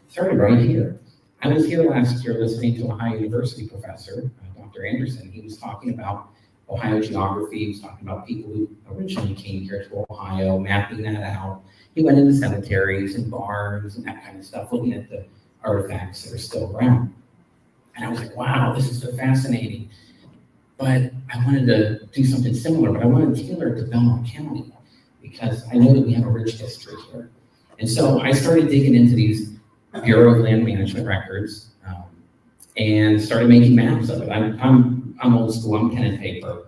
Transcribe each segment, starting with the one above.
started right here. I was here last year listening to Ohio University professor, Dr. Anderson. He was talking about Ohio geography. He was talking about people who originally came here to Ohio, mapping that out. He went into cemeteries and barns and that kind of stuff, looking at the artifacts that are still around. And I was like, wow, this is so fascinating. But I wanted to do something similar, but I wanted to tailor it to Belmont County because I know that we have a rich history here. And so I started digging into these Bureau of Land Management records and started making maps of it. I'm old school, I'm pen and paper.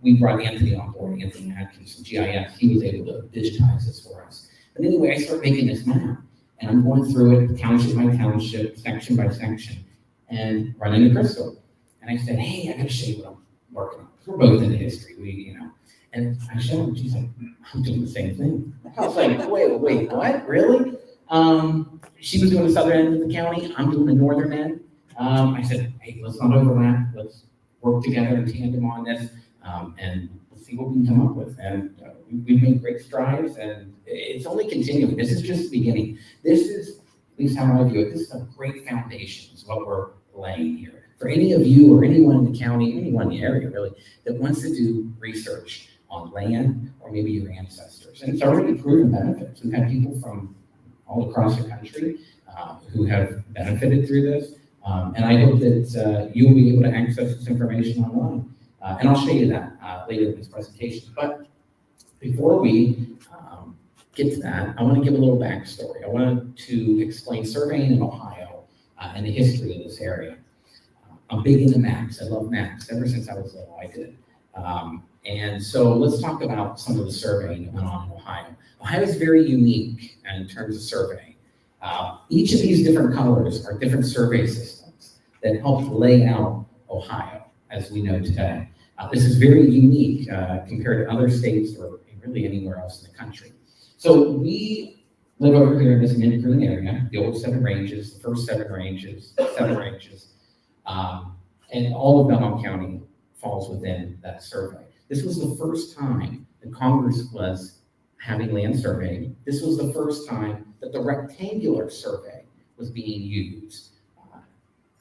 We brought Anthony on board, Anthony Atkins from GIS. He was able to digitize this for us. But anyway, I started making this map and I'm going through it township by township, section by section, and running into Crystal. And I said, hey, I gotta show you what I'm working on. We're both into history, And I showed her, she's like, I'm doing the same thing. I was like, wait, what, really? She was doing the southern end of the county, I'm doing the northern end. I said, hey, let's not overlap, let's work together in tandem on this, and we'll see what we can come up with. And we've made great strides, and it's only continuing. This is just the beginning. This is, at least how I view it, this is a great foundation, is what we're laying here. For any of you or anyone in the county, anyone in the area really, that wants to do research on land or maybe your ancestors. And it's already proven benefits. We've had people from all across the country who have benefited through this. And I hope that you'll be able to access this information online. And I'll show you that later in this presentation. But before we get to that, I want to give a little backstory. I wanted to explain surveying in Ohio and the history of this area. I'm big into maps. I love maps. Ever since I was little, I did. And so let's talk about some of the surveying that went on in Ohio. Ohio is very unique in terms of surveying. Each of these different colors are different survey systems that help lay out Ohio as we know today. This is very unique compared to other states or really anywhere else in the country. So we live over here in this mid-green area, the old 7 ranges, the first 7 ranges, and all of Belmont County falls within that survey. This was the first time that Congress was having land surveyed. This was the first time that the rectangular survey was being used.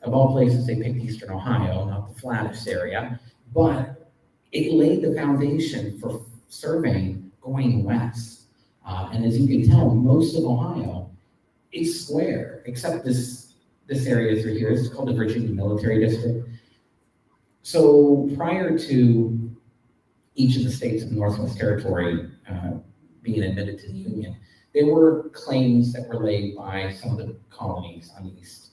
Of all places, they picked Eastern Ohio, not the flattest area, but it laid the foundation for surveying going west. And as you can tell, most of Ohio is square, except this area through here. It's called the Virginia Military District. So prior to each of the states of the Northwest Territory being admitted to the Union, there were claims that were laid by some of the colonies on the east.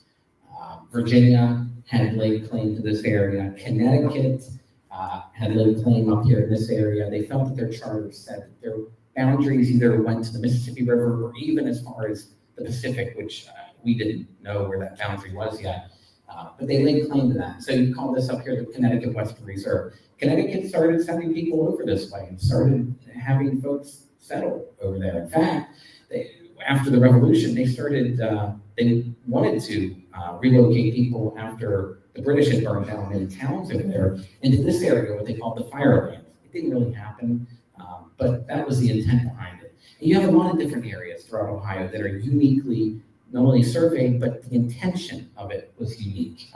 Virginia had laid claim to this area. Connecticut had laid claim up here in this area. They felt that their charter said that their boundaries either went to the Mississippi River or even as far as the Pacific, which we didn't know where that boundary was yet. But they laid claim to that. So you call this up here the Connecticut Western Reserve. Connecticut started sending people over this way and started having folks settle over there. In fact, after the Revolution, they wanted to relocate people after the British had burned down many towns over there into this area, what they called the Firelands. It didn't really happen, but that was the intent behind it. And you have a lot of different areas throughout Ohio that are uniquely not only surveyed, but the intention of it was unique.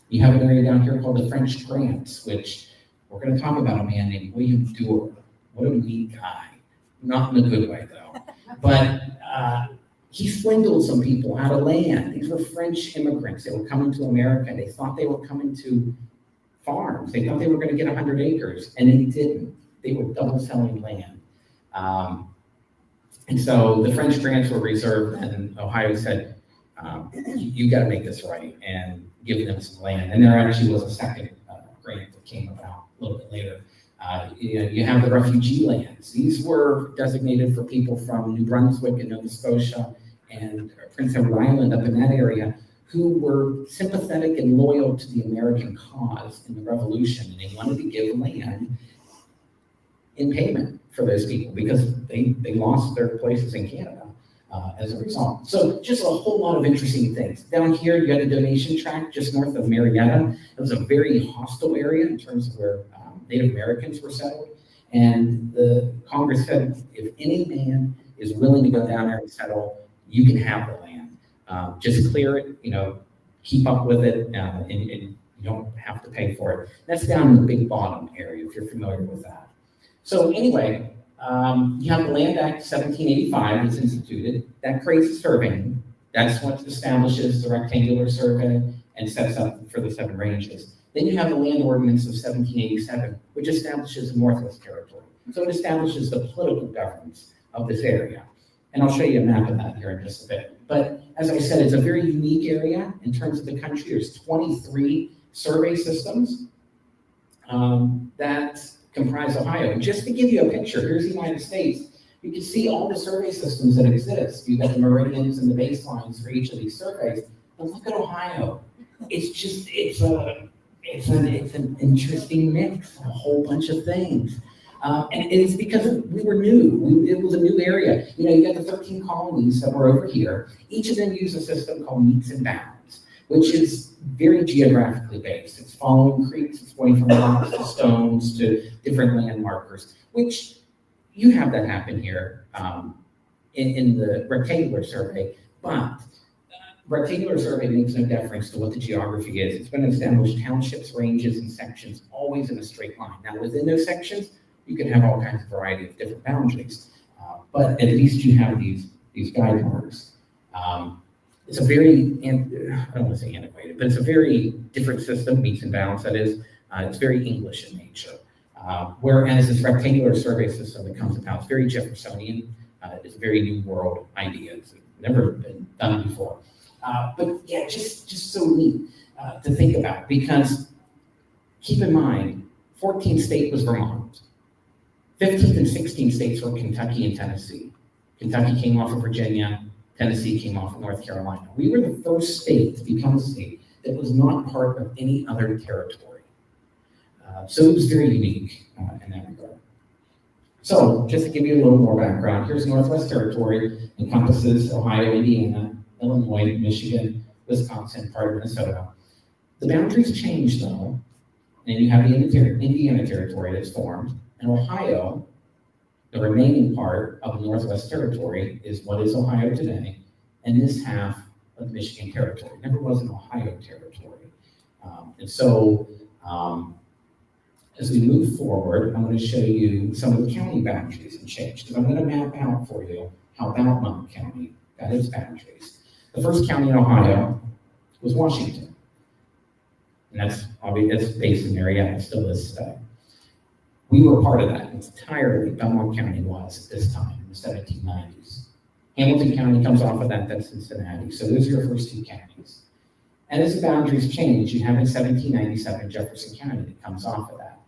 You have an area down here called the French Grants, which we're going to talk about a man named William Duer. What a neat guy. Not in a good way, though. But he swindled some people out of land. These were French immigrants. They were coming to America. They thought they were coming to farms. They thought they were going to get 100 acres, and they didn't. They were double selling land. And so the French grants were reserved, and Ohio said, you got to make this right and give them some land. And there actually was a second grant that came about a little bit later. You have the refugee lands. These were designated for people from New Brunswick and Nova Scotia and Prince Edward Island up in that area who were sympathetic and loyal to the American cause in the Revolution. And they wanted to give land in payment for those people because they lost their places in Canada as a result. So just a whole lot of interesting things. Down here, you had a donation tract just north of Marietta. It was a very hostile area in terms of where Native Americans were settled. And the Congress said, if any man is willing to go down there and settle, you can have the land. Just clear it, keep up with it, and you don't have to pay for it. That's down in the Big Bottom area, if you're familiar with that. So anyway, you have the Land Act 1785 that's instituted. That creates surveying. That's what establishes the rectangular survey and sets up for the 7 ranges. Then you have the Land Ordinance of 1787, which establishes the Northwest Territory. So it establishes the political governance of this area. And I'll show you a map of that here in just a bit. But as I said, it's a very unique area in terms of the country. There's 23 survey systems that comprise Ohio. And just to give you a picture, here's the United States. You can see all the survey systems that exist. You've got the meridians and the baselines for each of these surveys. But look at Ohio. It's an interesting mix, a whole bunch of things. And it's because we were new. It was a new area. You got the 13 colonies that were over here. Each of them use a system called meets and bounds, which is very geographically based. It's following creeks, it's going from rocks to stones to different land markers, which you have that happen here in the rectangular survey, but rectangular survey makes no difference to what the geography is. It's been established townships, ranges, and sections, always in a straight line. Now, within those sections, you can have all kinds of variety of different boundaries, but at least you have these guide marks. It's a very, I don't want to say antiquated, but it's a very different system, meets and bounds, that is. It's very English in nature. Whereas this rectangular survey system that comes about, it's very Jeffersonian. It's a very new world idea. It's never been done before. But yeah, just so neat to think about, because keep in mind, 14th state was Vermont. 15th and 16th states were Kentucky and Tennessee. Kentucky came off of Virginia. Tennessee came off of North Carolina. We were the first state to become a state that was not part of any other territory. So it was very unique in that regard. So just to give you a little more background, here's Northwest Territory, encompasses Ohio, Indiana, Illinois, Michigan, Wisconsin, part of Minnesota. The boundaries change though, and you have the Indiana Territory that's formed, and Ohio, the remaining part of the Northwest Territory, is what is Ohio today, and this half of the Michigan Territory. It never was an Ohio territory. And so as we move forward, I'm going to show you some of the county boundaries and change, because I'm going to map out for you how Belmont County got its boundaries. The first county in Ohio was Washington. And that's obviously, it's based in Marietta, still is today. We were part of that entirely. Belmont County was at this time in the 1790s. Hamilton County comes off of that, that's Cincinnati. So those are your first 2 counties. And as the boundaries change, you have in 1797 Jefferson County that comes off of that.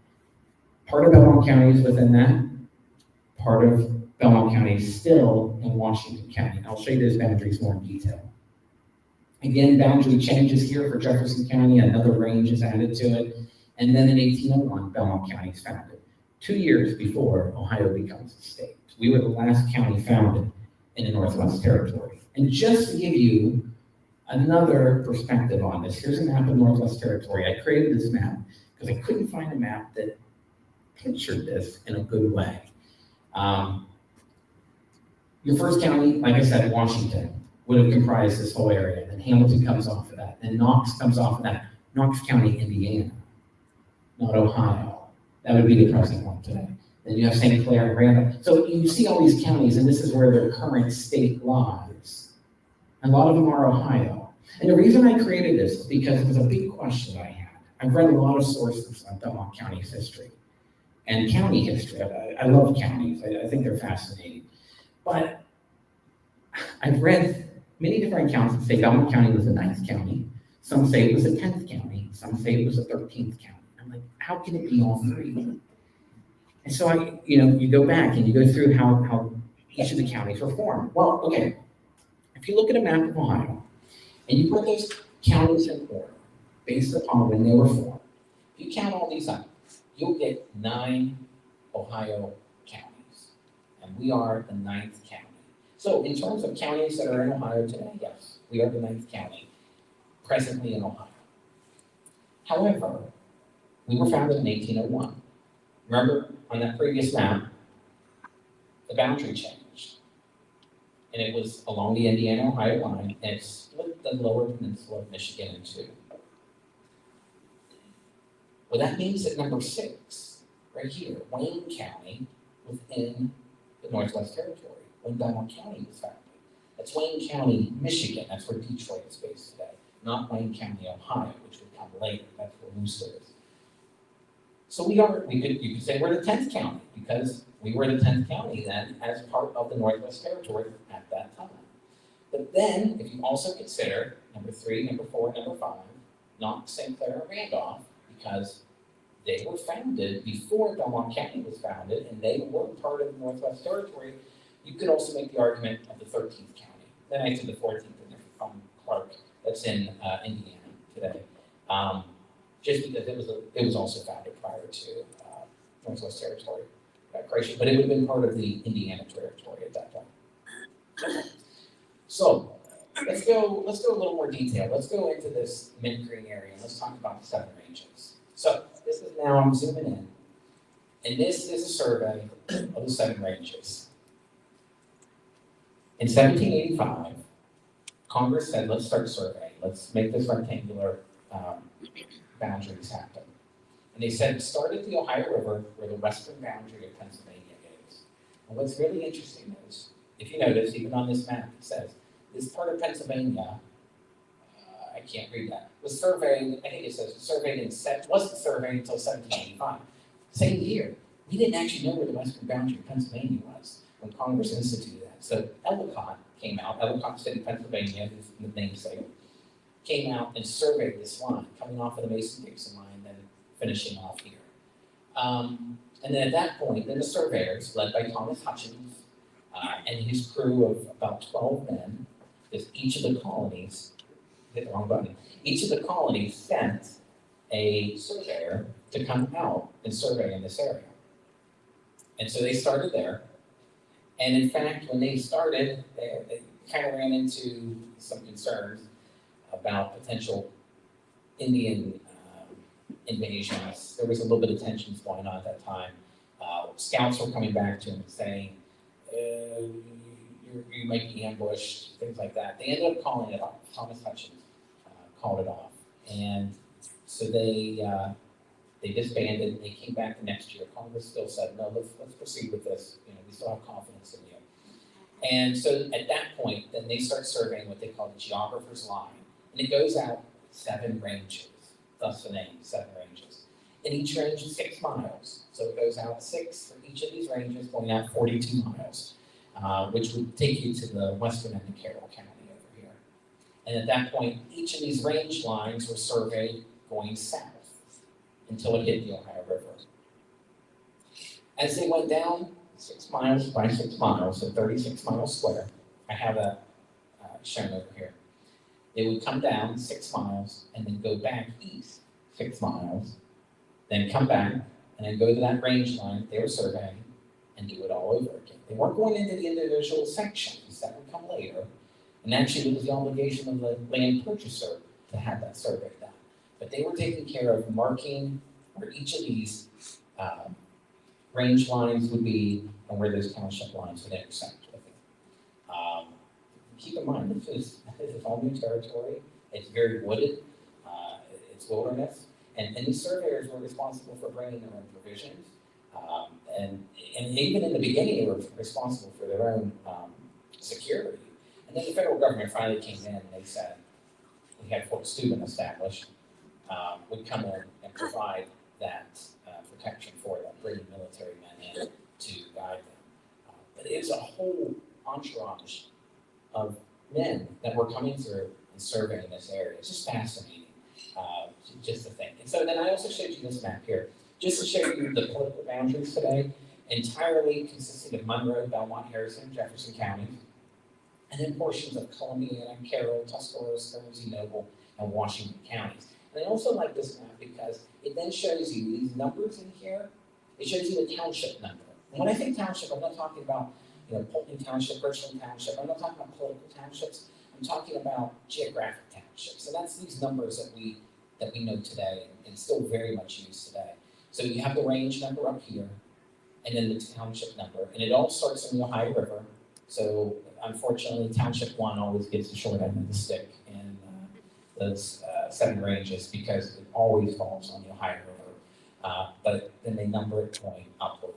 Part of Belmont County is within that. Part of Belmont County is still in Washington County. I'll show you those boundaries more in detail. Again, boundary changes here for Jefferson County, another range is added to it. And then in 1801, Belmont County is founded, 2 years before Ohio becomes a state. We were the last county founded in the Northwest Territory. And just to give you another perspective on this, here's a map of Northwest Territory. I created this map because I couldn't find a map that pictured this in a good way. Your first county, like I said, Washington, would have comprised this whole area. Then Hamilton comes off of that. Then Knox comes off of that. Knox County, Indiana, not Ohio. That would be the present one today. Then you have St. Clair and Randolph. So you see all these counties, and this is where their current state lies. A lot of them are Ohio. And the reason I created this is because it was a big question I had. I've read a lot of sources on Belmont County's history and county history. I love counties. I think they're fascinating. But I've read many different accounts that say Belmont County was the 9th county. Some say it was the 10th county. Some say it was the 13th county. I'm like, how can it be all 3? And so you go back and you go through how each of the counties were formed. Well, okay, if you look at a map of Ohio and you put those counties in order based upon when they were formed, if you count all these up, you'll get 9 Ohio counties. And we are the 9th county. So in terms of counties that are in Ohio today, yes, we are the 9th county presently in Ohio. However, we were founded in 1801. Remember, on that previous map, the boundary changed. and it was along the Indiana-Ohio line, and it split the lower peninsula of Michigan in two. Well, that means that number 6, right here, Wayne County, within the Northwest Territory, when Belmont County was founded. That's Wayne County, Michigan. That's where Detroit is based today, not Wayne County, Ohio, which would come later. That's where Worcester is. So you could say we're the 10th county because we were the 10th county then as part of the Northwest Territory at that time. But then, if you also consider number 3, number 4, number 5, not St. Clair and Randolph, because they were founded before Belmont County was founded, and they were part of the Northwest Territory, you could also make the argument of the 13th county. Then I said the 14th, and they're from Clark, that's in Indiana today. Just because it was also founded prior to Northwest Territory creation, but it would have been part of the Indiana Territory at that point. So let's go a little more detail. Let's go into this mint green area and let's talk about the 7 ranges. So this is now, I'm zooming in, and this is a survey of the 7 ranges. In 1785, Congress said, let's start surveying. Let's make this rectangular boundaries happen. And they said, start at the Ohio River where the western boundary of Pennsylvania is. And what's really interesting is, if you notice, even on this map, it says, this part of Pennsylvania, I can't read that, was surveyed, I think it says, wasn't surveyed until 1785. Same year. We didn't actually know where the western boundary of Pennsylvania was when Congress instituted that. So Ellicott came out, Ellicott City, Pennsylvania, is the namesake, came out and surveyed this line, coming off of the Mason-Dixon line, then finishing off here. And then at that point, then the surveyors, led by Thomas Hutchins, and his crew of about 12 men, because each of the colonies, hit the wrong button, each of the colonies sent a surveyor to come out and survey in this area. And so they started there. And in fact, when they started, they kind of ran into some concerns about potential Indian invasions. There was a little bit of tensions going on at that time. Scouts were coming back to him and saying, you might be ambushed, things like that. They ended up calling it off. Thomas Hutchins called it off. And so they disbanded. They came back the next year. Congress still said, no, let's proceed with this. You know, we still have confidence in you. And so at that point, then they start surveying what they call the geographer's line. And it goes out 7 ranges, thus the name, 7 ranges. And each range is 6 miles. So it goes out 6 for each of these ranges, going out 42 miles, which would take you to the western end of Carroll County over here. And at that point, each of these range lines were surveyed going south until it hit the Ohio River. As they went down 6 miles by 6 miles, so 36 miles square, I have that shown over here. They would come down 6 miles and then go back east 6 miles, then come back and then go to that range line they were surveying and do it all over again. They weren't going into the individual sections, that would come later, and actually it was the obligation of the land purchaser to have that survey done. But they were taking care of marking where each of these range lines would be and where those township lines would intersect with it. Keep in mind, this is all new territory. It's very wooded. It's wilderness. And these surveyors were responsible for bringing their own provisions. And even in the beginning, they were responsible for their own security. And then the federal government finally came in and they said, we had Fort Steuben established, would come in and provide that protection for them, bringing military men in to guide them. But it was a whole entourage of men that were coming through and surveying this area. It's just fascinating, just to think. And so then I also showed you this map here, just to show you the political boundaries today, entirely consisting of Monroe, Belmont, Harrison, Jefferson counties, and then portions of Columbia, Carroll, Tuscaloosa, Guernsey, Noble, and Washington counties. And I also like this map because it then shows you these numbers in here. It shows you the township number. And when I think township, I'm not talking about Pulteney Township, Richland Township. I'm not talking about political townships. I'm talking about geographic townships. And that's these numbers that we know today and still very much used today. So you have the range number up here, and then the township number, and it all starts in the Ohio River, So unfortunately, Township 1 always gets the short end of the stick in those 7 ranges because it always falls on the Ohio River. But then they number it going upward.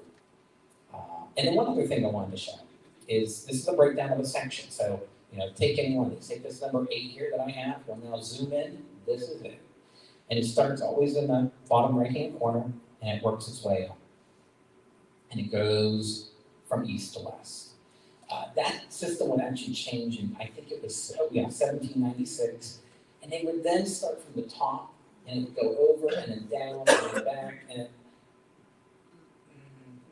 And then one other thing I wanted to show is this is a breakdown of a section. So, take any one of these. Take this number 8 here that I have. We'll now zoom in. This is it. And it starts always in the bottom right-hand corner, and it works its way up. And it goes from east to west. That system would actually change in, I think it was, 1796. And they would then start from the top, and it would go over, and then down, and then back, and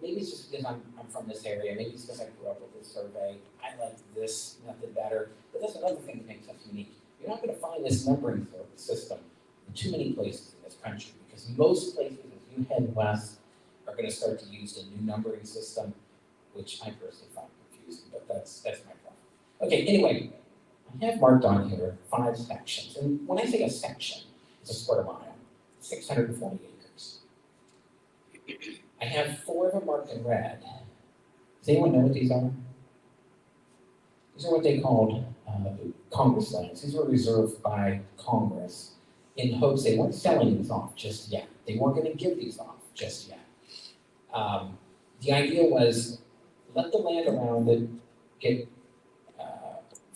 maybe it's just because I'm from this area, maybe it's because I grew up with this survey. I like this method better, but that's another thing that makes us unique. You're not going to find this numbering system in too many places in this country, because most places, as you head west, are going to start to use the new numbering system, which I personally find confusing, but that's my problem. Okay, anyway, I have marked on here 5 sections, and when I say a section, it's a square mile, 640 acres. I have 4 of them marked in red. Does anyone know what these are? These are what they called Congress lands. These were reserved by Congress in hopes they weren't selling these off just yet. They weren't going to give these off just yet. The idea was let the land around it get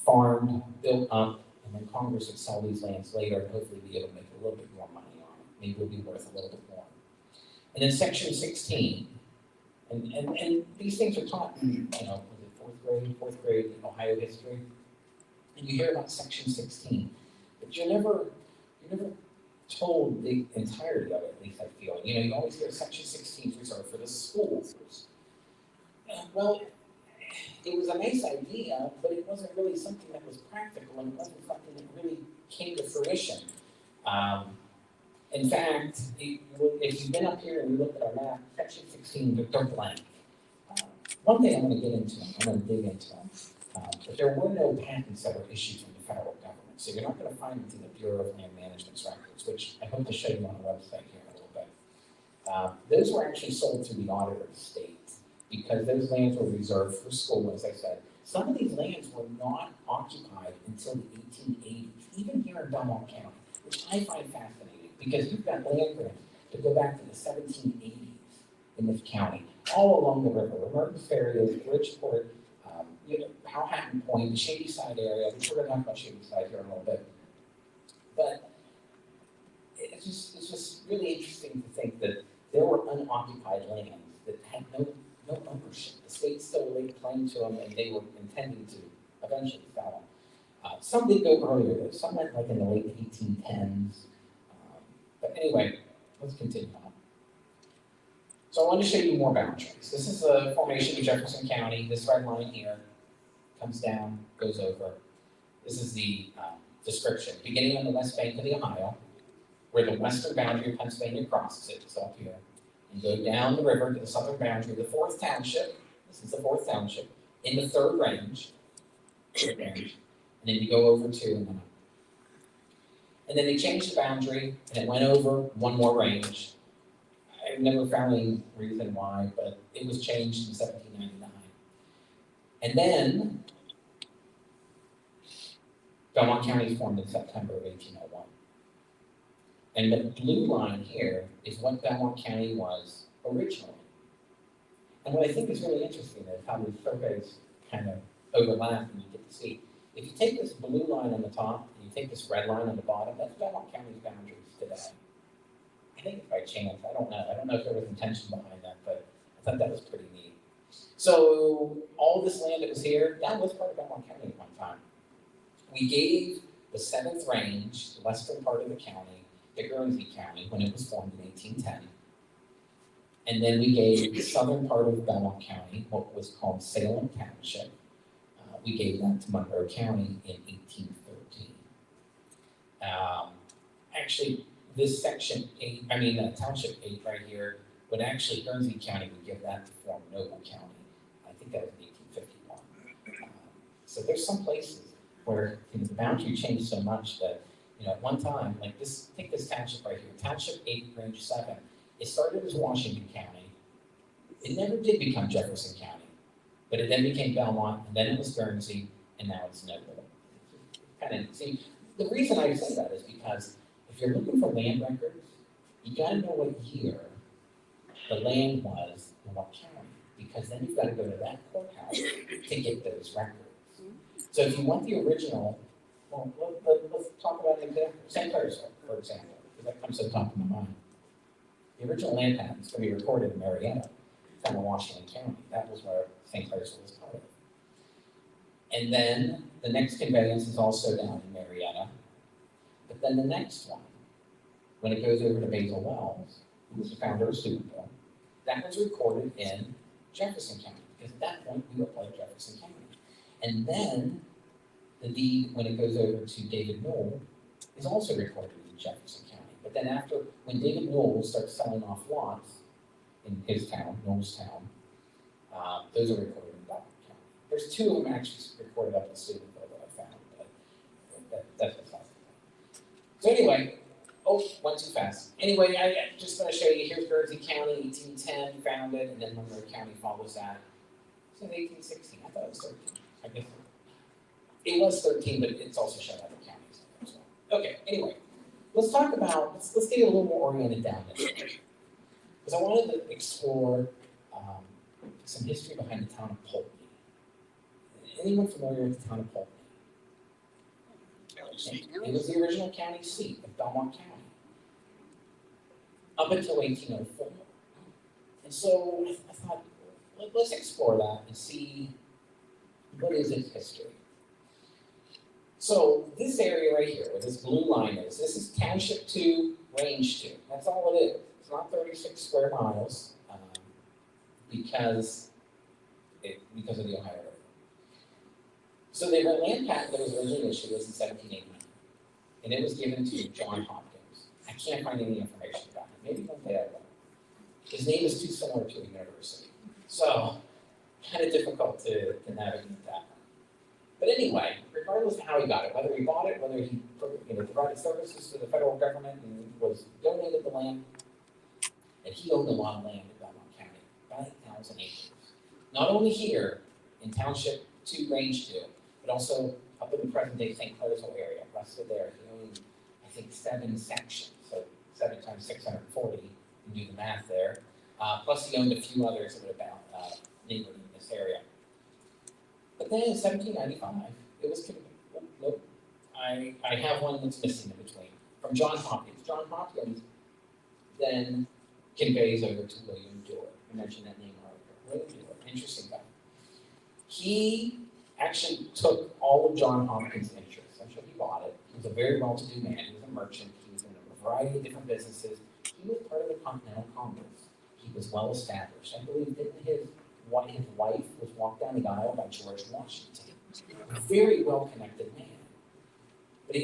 farmed, built up, and then Congress would sell these lands later and hopefully be able to make a little bit more money on it. Maybe it would be worth a little bit more. And then section 16, and these things are taught in, was it fourth grade in Ohio history, and you hear about section 16, but you're never told the entirety of it, at least I feel. You always hear section 16 is reserved for the schools. Well, it was a nice idea, but it wasn't really something that was practical, and it wasn't something that really came to fruition. In fact, if you've been up here and you look at our map, section 16, they're blank. One thing I'm going to get into, I'm going to dig into them, but there were no patents that were issued from the federal government, so you're not going to find them in the Bureau of Land Management's records, which I hope to show you on the website here in a little bit. Those were actually sold through the auditor of the state because those lands were reserved for school, as I said. Some of these lands were not occupied until the 1880s, even here in Belmont County, which I find fascinating because you've got land grants to go back to the 1780s in this county, all along the river. Mertens Ferry is Bridgeport, Powhatan Point, the Shady Side area. We're going to talk about Shady Side here in a little bit. But it's just really interesting to think that there were unoccupied lands that had no ownership. The state still laid claim to them, and they were intending to eventually sell them. Some did go earlier, though. Some went like in the late 1810s. But anyway, let's continue on. So I want to show you more boundaries. This is a formation of Jefferson County. This red line here comes down, goes over. This is the description. Beginning on the west bank of the Ohio, where the western boundary of Pennsylvania crosses it, it's up here, and go down the river to the southern boundary of the 4th Township. This is the 4th Township, in the 3rd range. And then you go over 2 and then up. And then they changed the boundary, and it went over 1 more range. I've never found any reason why, but it was changed in 1799. And then Belmont County was formed in September of 1801. And the blue line here is what Belmont County was originally. And what I think is really interesting is how these surveys kind of overlap and you get to see. If you take this blue line on the top and you take this red line on the bottom, that's Belmont County's boundaries today. I think it's by chance. I don't know. I don't know if there was intention behind that, but I thought that was pretty neat. So all this land that was here, that was part of Belmont County at one time. We gave the 7th range, the western part of the county, to Guernsey County when it was formed in 1810. And then we gave the southern part of Belmont County, what was called Salem Township. We gave that to Monroe County in 1813. Actually, this section 8, Township 8 right here, would actually, Guernsey County would give that to form Noble County. I think that was in 1851. So there's some places where the boundary changed so much that, at one time, like this, take this township right here, Township 8, Range 7. It started as Washington County. It never did become Jefferson County. But it then became Belmont, and then it was Guernsey, and now it's Noble. Kind of, see, the reason I say that is because if you're looking for land records, you gotta know what year the land was in what county, because then you've gotta go to that courthouse to get those records. So if you want the original, well, let's talk about an example. St. Clairsville, for example, because that comes to the top of my mind. The original land patent is going to be recorded in Marietta, down in Washington County. That was where St. Clairsville was part of. And then the next conveyance is also down in Marietta. But then the next one, when it goes over to Basil Wells, who was the founder of Steubenville, that was recorded in Jefferson County, because at that point we were part of Jefferson County. And then the deed, when it goes over to David Knoll, is also recorded in Jefferson County. But then after, when David Knoll starts selling off lots in his town, Knoll's town, those are recorded in Belmont County. There's two of them actually recorded up in Steubenville that I found, but that's what's left. So anyway, went too fast. Anyway, I just want to show you, here's Guernsey County, 1810, founded, and then Monroe County follows that. It's in 1816, I thought it was 13. I guess it was 13, but it's also shown other counties as well. Okay, anyway, let's talk about, let's get a little more oriented down this way. Because I wanted to explore some history behind the town of Pulteney. Anyone familiar with the town of Pulteney? It was the original county seat of Belmont County up until 1804. And so I thought, let's explore that and see what is its history. So this area right here, where this blue line is, this is Township 2, Range 2. That's all it is. It's not 36 square miles because of the Ohio River. So the land patent that was originally issued was in 1789, and it was given to John Hopkins. I can't find any information about him. Maybe one day I will. His name is too similar to a university, so kind of difficult to navigate that. But anyway, regardless of how he got it, whether he bought it, whether he provided services to the federal government and was donated the land, and he owned a lot of land in Belmont County, about 8,000 acres. Not only here in Township 2, Range 2, but also up in the present-day St. Clairsville area, west of there. He owned, I think, 7 sections, so 7 times 640. You can do the math there. Plus, he owned a few others that were about neighboring in this area. But then in 1795, it was, nope, I have one that's missing in between, from John Hopkins. John Hopkins then conveys over to William Dorr. I mentioned that name earlier. William Dorr, interesting guy. He actually took all of John Hopkins' interests. That's what he bought it. He was a very well-to-do man. He was a merchant. He was in a variety of different businesses. He was part of the Continental Congress. He was well-established. I believe that his wife was walked down the aisle by George Washington. A very well-connected man. But he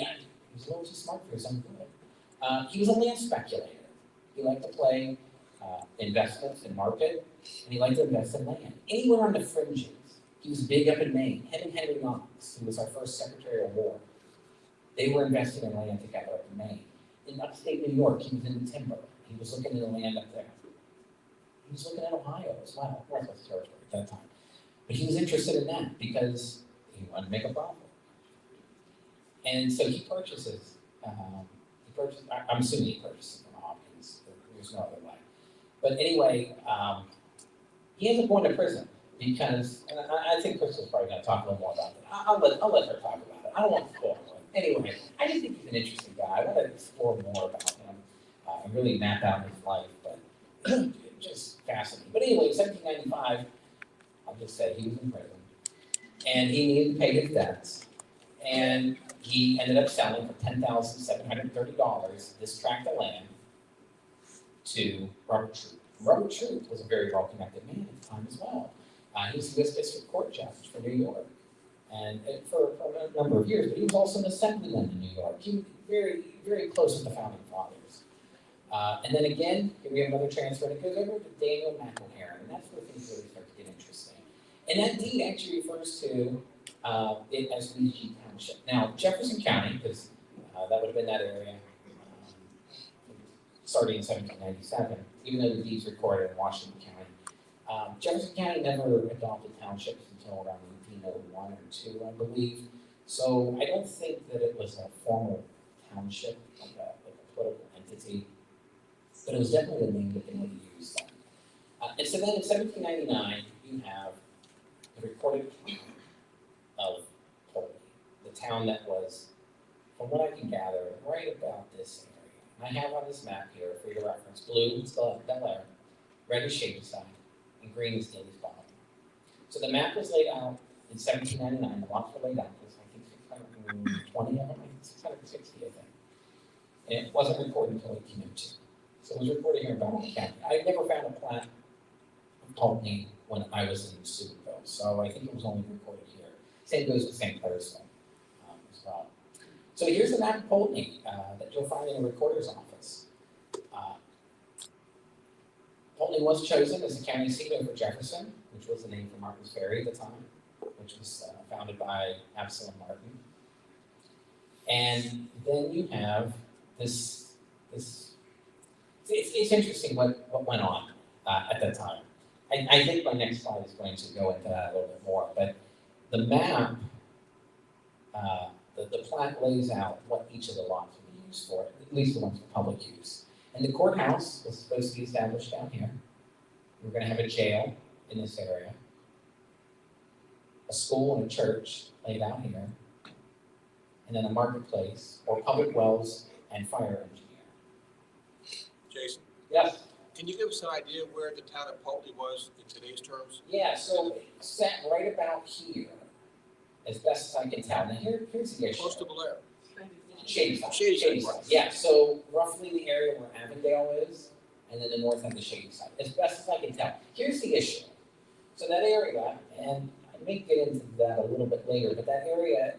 was a little too smart for his own good. He was a land speculator. He liked to play investments in market, and he liked to invest in land. Anywhere on the fringes. He was big up in Maine. Him and Henry Knox, who was our first Secretary of War, they were investing in land together up in Maine. In upstate New York, he was in timber. He was looking at the land up there. He was looking at Ohio as well, Northwest Territory at that time. But he was interested in that because he wanted to make a profit. And so he purchases, I'm assuming he purchases from Hopkins. There's no other way. But anyway, he ends up going to prison because, and I think Crystal's probably going to talk a little more about it. I'll let her talk about it. I don't want to spoil it. Anyway, I just think he's an interesting guy. I want to explore more about him and really map out his life, but just fascinating. But anyway, in 1795, I'll just say he was in prison, and he needed to pay his debts, and he ended up selling for $10,730 this tract of land to Robert Troup. Robert Troup was a very well-connected man at the time as well. He was the U.S. District Court Judge for New York, and for a number of years, but he was also an assemblyman in New York. He was very, very close with the Founding Fathers. And then again, here we have another transfer, and it goes over to Daniel McElheron, and that's where things really start to get interesting. And that deed actually refers to it as Lee Township. Now, Jefferson County, because that would have been that area, starting in 1797, even though the deed's recorded in Washington County, Jefferson County never adopted townships until around 1901 or 2, I believe. So I don't think that it was a formal township, like a political entity, but it was definitely a name that they would use then. And so then in 1799, you have the recorded plan of Poultney, the town that was, from what I can gather, right about this area. And I have on this map here for your reference, blue is Bel Air, red is Shadyside, and green is Daly's Bottom. So the map was laid out in 1799, the lots were laid out, there's I think 620 of them, 660 I think. And it wasn't recorded until 1802. So it was recorded here in Belmont County. I never found a plat of Poultney when I was in Steubenville, so I think it was only recorded here. Same goes with St. Clairsville as well. So here's the map of Poultney that you'll find in a recorder's office. Poultney was chosen as the county seat over Jefferson, which was the name for Martin's Ferry at the time, which was founded by Absalom Martin. And then you have this it's interesting what went on at that time. I think my next slide is going to go into that a little bit more, but the map, the plat lays out what each of the lots will be used for, at least the ones for public use. And the courthouse was supposed to be established down here. We're going to have a jail in this area, a school and a church laid out here, and then a marketplace or public wells and fire engineer. Jason? Yes? Can you give us an idea of where the town of Poultney was in today's terms? Yeah, so it sat right about here, as best as I can tell. Now here's the issue. Close to Bel Air. Shadyside. Shadyside. Yeah, so roughly the area where Avondale is, and then the north end of Shadyside, as best as I can tell. Here's the issue. So that area, and I may get into that a little bit later, but that area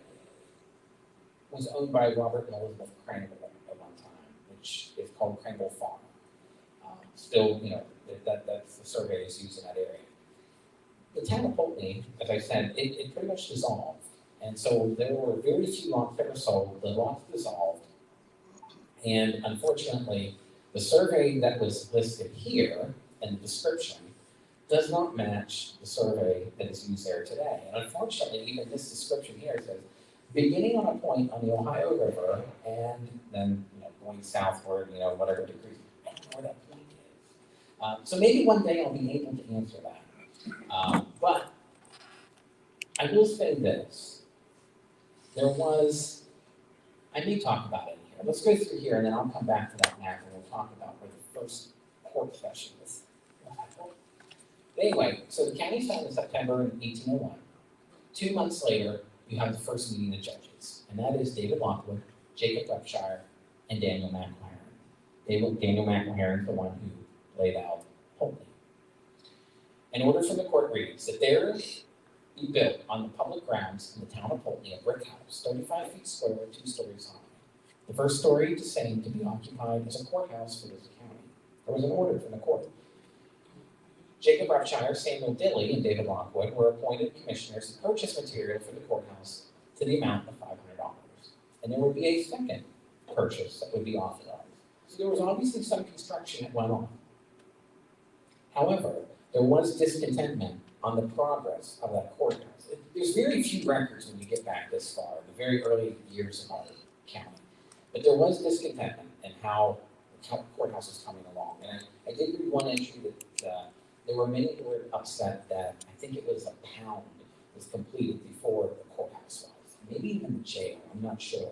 was owned by Robert and Elizabeth Crandall at one time, which is called Crandall Farm. Still, you know, that's the survey is used in that area. The town of Poultney, as I said, it pretty much dissolved. And so there were very few lots that were sold, the lots dissolved. And unfortunately, the survey that was listed here in the description does not match the survey that is used there today. And unfortunately, even this description here says, beginning on a point on the Ohio River and then going southward, whatever degrees. I don't know where that point is. So maybe one day I'll be able to answer that. But I will say this. I may talk about it here. Let's go through here and then I'll come back to that map and we'll talk about where the first court session was. Anyway, so the county started in September in 1801. 2 months later, you have the first meeting of judges, and that is David Lockwood, Jacob Repshire, and Daniel McElherron. Daniel McElherron is the one who laid out Poultney. An order from the court reads that there be built on the public grounds in the town of Poultney a brick house, 35 feet square, 2 stories high. The first story is saying to be occupied as a courthouse for this county. There was an order from the court. Jacob Repshire, Samuel Dilly, and David Lockwood were appointed commissioners to purchase material for the courthouse to the amount of $500. And there would be a second purchase that would be authorized. So there was obviously some construction that went on. However, there was discontentment on the progress of that courthouse. There's very few records when you get back this far, the very early years of our county. But there was discontentment in how the courthouse was coming along. And I did read one entry that there were many who were upset that I think it was a pound was completed before the courthouse was. Maybe even the jail, I'm not sure.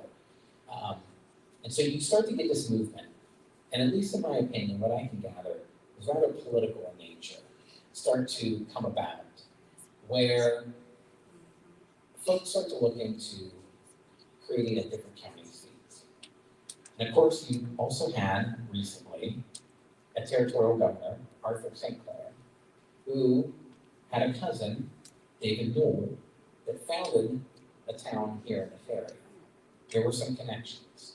And so you start to get this movement, and at least in my opinion, what I can gather is rather political in nature, start to come about, where folks start to look into creating a different county seat. And of course, you also had recently a territorial governor, Arthur St. Clair, who had a cousin, David Newell, that founded a town here in this area. There were some connections.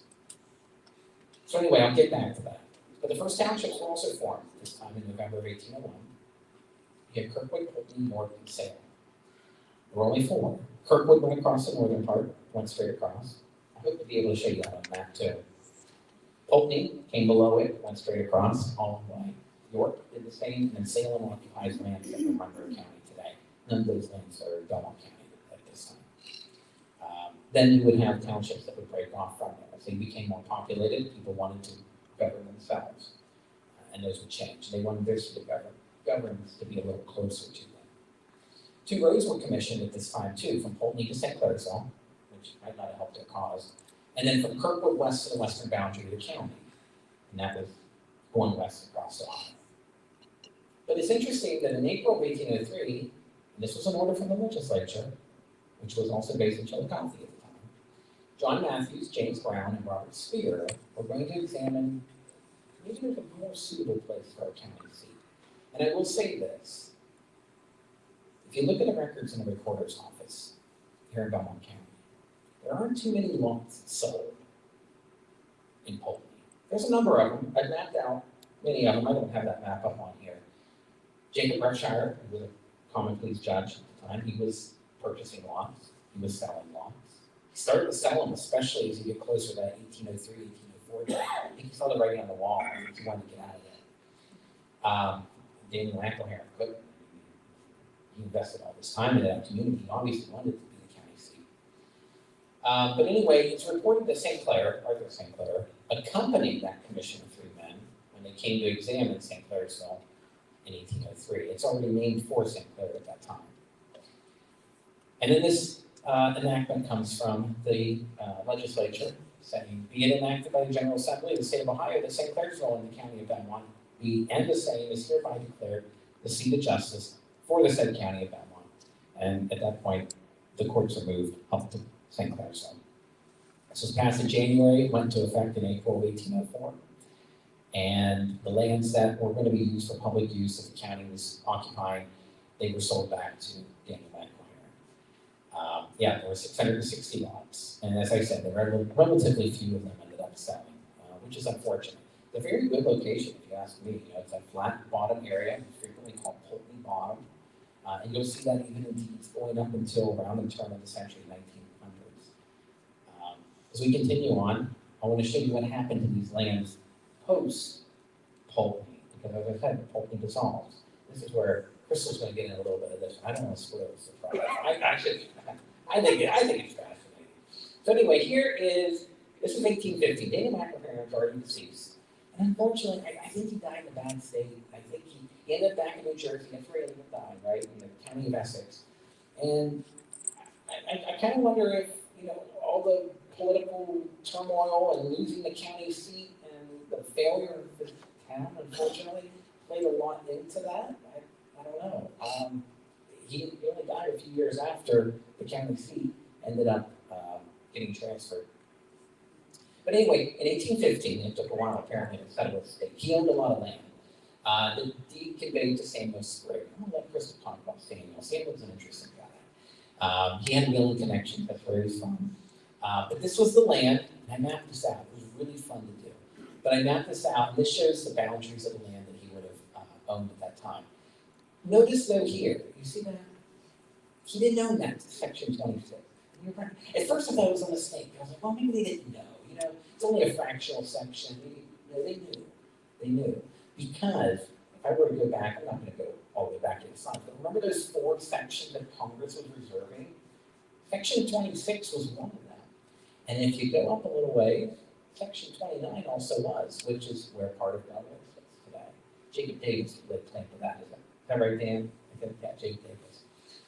So anyway, I'll get back to that. But the first townships were also formed, this time in November of 1801. You had Kirkwood, Poultney, North, and Salem. There were only 4. Kirkwood went across the northern part, went straight across. I hope to be able to show you that on the map too. Poultney came below it, went straight across all the way. York did the the same, and then Salem occupies lands that are in Monroe County today. None of those lands are Belmont County at this time. Then you would have townships that would break off from it. As they became more populated, people wanted to govern themselves, and those would change. They wanted their city governments to be a little closer to them. 2 roads were commissioned at this time too, from Poultney to St. Clairsville, which might not have helped their cause, and then from Kirkwood west to the western boundary of the county, and that was going west across Ohio. But it's interesting that in April of 1803, and this was an order from the legislature, which was also based in Chillicothe at the time, John Matthews, James Brown, and Robert Spear were going to examine maybe there's a more suitable place for a county seat. And I will say this, if you look at the records in the recorder's office here in Belmont County, there aren't too many lots sold in Poultney. There's a number of them. I've mapped out many of them. I don't have that map up on here. Jacob Berkshire, who was a common pleas judge at the time, he was purchasing lots. He was selling lots. He started to sell them, especially as you get closer to that 1803, 1804. I think he saw the writing on the wall. I think he wanted to get out of it. Daniel Acklehair, he invested all this time in that community. He obviously wanted it to be the county seat. But anyway, it's reported that Arthur St. Clair, accompanied that commission of 3 men when they came to examine St. Clairsville in 1803. It's already named for St. Clair at that time. And then this enactment comes from the legislature saying, be it enacted by the General Assembly of the State of Ohio that St. Clairsville in the county of Belmont be and the same is hereby declared the seat of justice for the said county of Belmont. And at that point, the courts are moved up to St. Clairsville. This was passed in January, went into effect in April of 1804. And the lands that were going to be used for public use that the county was occupying, they were sold back to Daniel Acklehair. There were 660 lots. And as I said, there were relatively few of them ended up selling, which is unfortunate. It's a very good location, if you ask me. It's a flat bottom area, frequently called Poultney Bottom. And you'll see that even in deeds going up until around the turn of the century, 1900s. As we continue on, I want to show you what happened to these lands post-Poultney, because as I said, Poultney dissolves. This is where Crystal's going to get in a little bit of this. I don't want to spoil the surprise. I think it's fascinating. So anyway, this is 1850. Daniel Acklehair is already deceased. And unfortunately, I think he died in a bad state. I think he ended up back in New Jersey. That's where he ended up dying, right, in the county of Essex. And I kind of wonder if, all the political turmoil and losing the county seat and the failure of the town, unfortunately, played a lot into that. I don't know. He only died a few years after the county seat ended up getting transferred. But anyway, in 1815, it took a while apparently to settle the state. He owned a lot of land. The deed conveyed to Samuel Sprague. I'm going to let Crystal talk about Samuel. Samuel's an interesting guy. He had a milling connection, that's where he's from. But this was the land, and I mapped this out. It was really fun to do. But I mapped this out, and this shows the boundaries of the land that he would have owned at that time. Notice though here, you see that? He didn't own that, section 26. At first I thought it was a mistake. I was like, well, maybe they didn't know. It's only a fractional section. They knew. Because if I were to go back, I'm not going to go all the way back to the side, but remember those 4 sections that Congress was reserving? Section 26 was one of them. And if you go up a little way, section 29 also was, which is where part of Belmont is today. Jacob Davis laid claim to that, is that right, Dan? I think, yeah, Jacob Davis.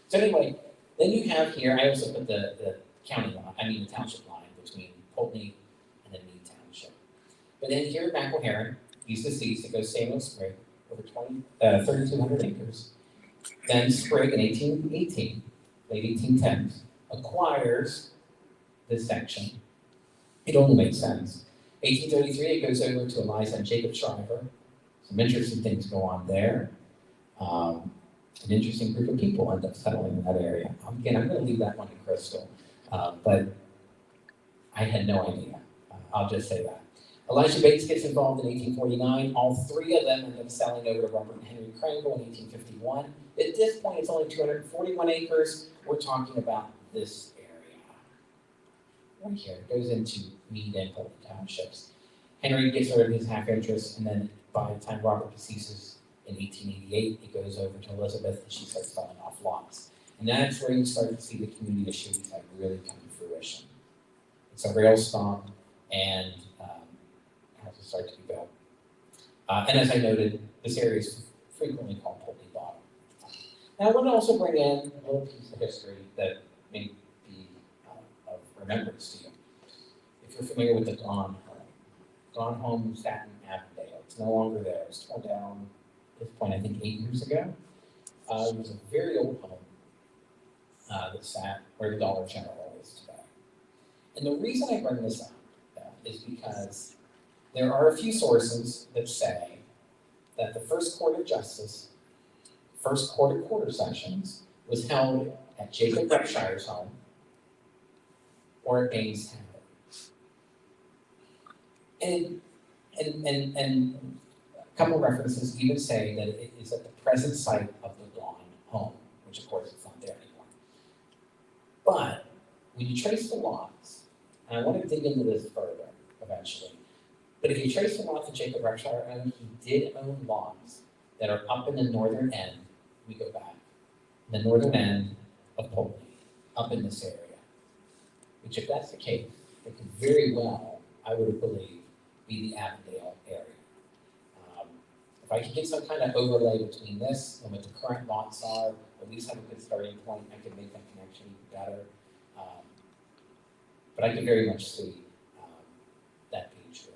So anyway, then you have here, I also put the the township line between Poultney and then Meade Township. But then here at McElherrin, east to east, it goes Samuel Sprague, over 3,200 acres. Then Sprague in 1818, late 1810s, acquires this section. It only makes sense. 1833, it goes over to Eliza and Jacob Shriver. Some interesting things go on there. An interesting group of people end up settling in that area. Again, I'm going to leave that one to Crystal, but I had no idea. I'll just say that. Elijah Bates gets involved in 1849. All 3 of them end up selling over to Robert and Henry Krangle in 1851. At this point, it's only 241 acres. We're talking about this area. Right here, it goes into Meade and Poultney townships. Henry gets rid of his half interest, and then by the time Robert deceases, In 1888, it goes over to Elizabeth, and she starts selling off lots. And that's where you start to see the community issues like really come to fruition. It's a rail stop, and houses start to be built. And as I noted, this area is frequently called Pulte Bottom. Now, I want to also bring in a little piece of history that may be of remembrance to you. If you're familiar with the Gone Home Staten Avondale, it's no longer there. It was torn down at this point, I think 8 years ago. It was a very old home that sat where the Dollar General is today. And the reason I bring this up is because there are a few sources that say that the first court of justice, first court of quarter sessions, was held at Jacob Berkshire's home or at Baines Tavern. And a couple of references even say that it is at the present site of the Gone home, which of course is not there anymore. But when you trace the lots, and I want to dig into this further eventually, but if you trace the lots that Jacob Berkshire owned, he did own lots that are up in the northern end. We go back, the northern end of Pulte, up in this area. Which, if that's the case, it could very well, I would believe, be the Avondale area. If I could get some kind of overlay between this and what the current lots are, at least have a good starting point, I could make that connection better. But I could very much see that being true.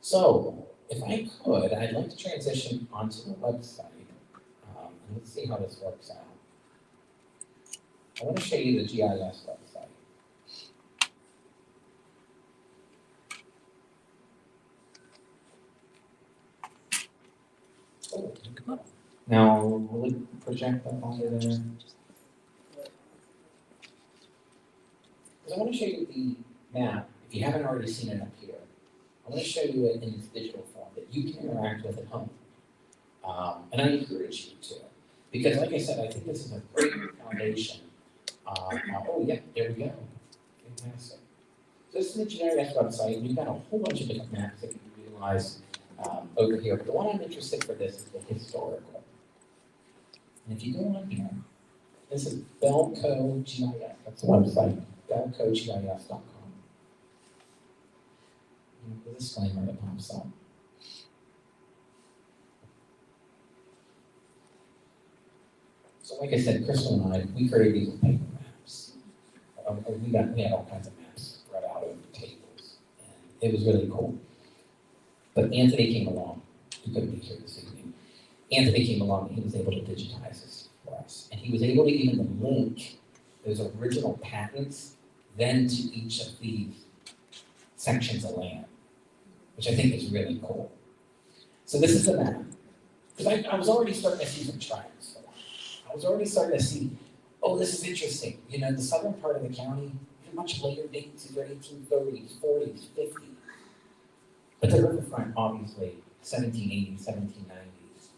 So, if I could, I'd like to transition onto the website. And let's see how this works out. I want to show you the GIS website. Oh, now, will it project that onto there? Because I want to show you the map, if you haven't already seen it up here. I want to show you it in its digital form that you can interact with at home. And I encourage you to. Because like I said, I think this is a great foundation. Oh yeah, there we go. Fantastic. So this is the GIS website, and you've got a whole bunch of different maps that you can utilize over here. But the one I'm interested for this is the historical. And if you go on here, this is Belco GIS. That's the website, belcogis.com. The disclaimer that pops up. So like I said, Crystal and I, we created these paper maps. We had all kinds of maps spread out over tables, and it was really cool. But Anthony came along. He couldn't be here this evening. Anthony came along, and he was able to digitize this for us. And he was able to even link those original patents then to each of these sections of land, which I think is really cool. So this is the map. Because I was already starting to see some trends. I was already starting to see, oh, this is interesting. You know, the southern part of the county, much later dates, these are 1830s, 40s, 50s. But the riverfront, obviously, 1780s, 1790s.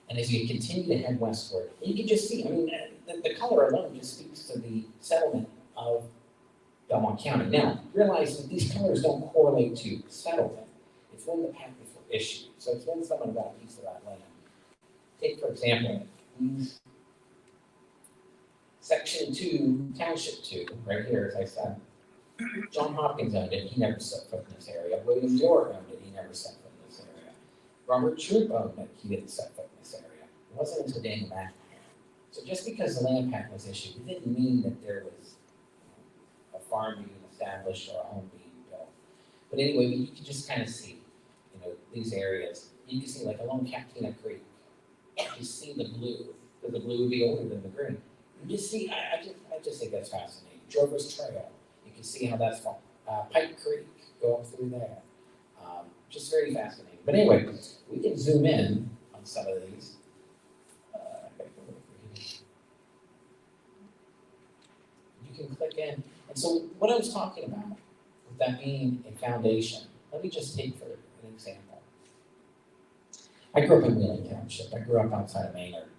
And as you continue to head westward, you can just see, I mean, the color alone just speaks to the settlement of Belmont County. Now, realize that these colors don't correlate to settlement. It's when the patents were issued. So it's when someone got a piece of that land. Take, for example, these Section 2, Township 2, right here, as I said. John Hopkins owned it, he never set foot in this area. William Dorr owned it, he never set foot in this area. Robert Troop owned it, he didn't set foot in this area. It wasn't until Daniel McNamara. So just because the land patent was issued, it didn't mean that there was a farm being established or a home being built. But anyway, you can just kind of see, you know, these areas. You can see like along Captina Creek, you see the blue, because the blue would be older than the green. You just see, I just think that's fascinating. Drover's Trail, you can see how that's from. Pike Creek, go up through there. Just very fascinating. But anyway, we can zoom in on some of these. You can click in. And so what I was talking about, with that being a foundation, let me just take for an example. I grew up in Wheeling Township. I grew up outside of Maynard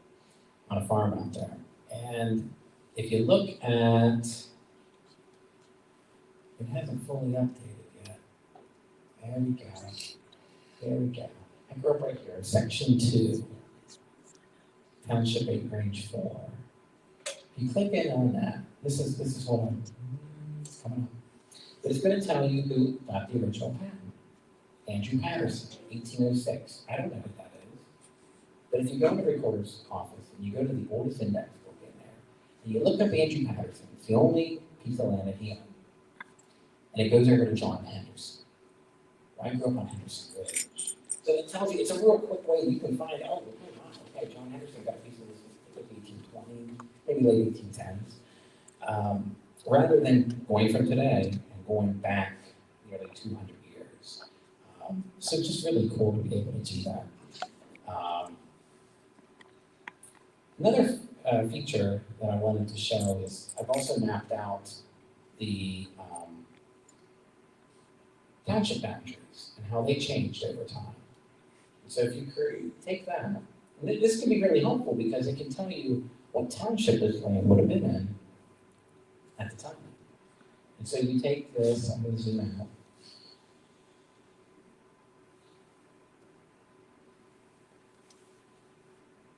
on a farm out there. And if you look at, it hasn't fully updated yet. There we go. There we go. I grew up right here, section 2, township 8, range 4. If you click in on that, this is what it's coming up. But it's going to tell you who got the original patent. Andrew Patterson, 1806. I don't know who that is. But if you go to the recorder's office and you go to the oldest index book in there, and you look up Andrew Patterson, it's the only piece of land that he owned. And it goes over to John Henderson. I grew up on Henderson Ridge. So it tells you, it's a real quick way you can find out, okay, John Henderson got a piece of this in the 1820s, maybe late 1810s. Rather than going from today and going back nearly 200 years. So just really cool to be able to do that. Another feature that I wanted to show is I've also mapped out the township boundaries and how they changed over time. So if you take that, and this can be really helpful because it can tell you what township this land would have been in at the time. And so you take this, I'm going to zoom out.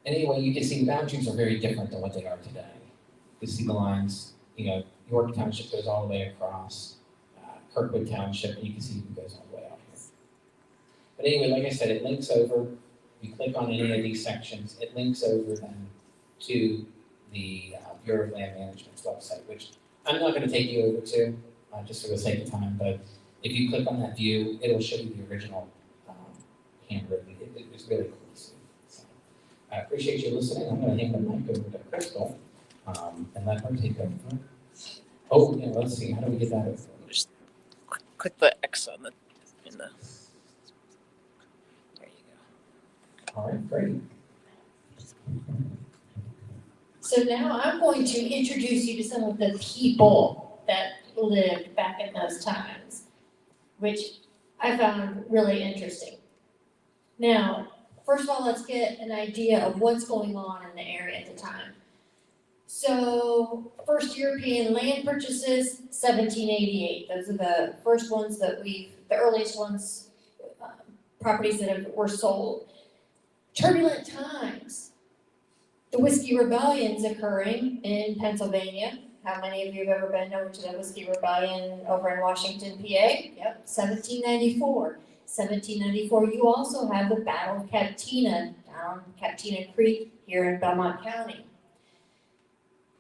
Anyway, you can see the boundaries are very different than what they are today. You see the lines, York Township goes all the way across, Kirkwood Township, and you can see it goes all the way out here. But anyway, like I said, it links over, you click on any of these sections, it links over then to the Bureau of Land Management's website, which I'm not going to take you over to, just for the sake of time, but if you click on that view, it'll show you the original handwritten. It's really cool to see. So, I appreciate you listening. I'm going to hand the mic over to Crystal and let her take over. Oh, yeah, let's see. How do we get that over? Just click the X on in the. There you go. All right, great. So now I'm going to introduce you to some of the people that lived back in those times, which I found really interesting. Now, first of all, let's get an idea of what's going on in the area at the time. So, first European land purchases, 1788. Those are the first ones that the earliest ones, properties that were sold. Turbulent times. The Whiskey Rebellion's occurring in Pennsylvania. How many of you have ever been over to the Whiskey Rebellion over in Washington, PA? Yep, 1794. 1794, you also have the Battle of Captina down Captina Creek here in Belmont County.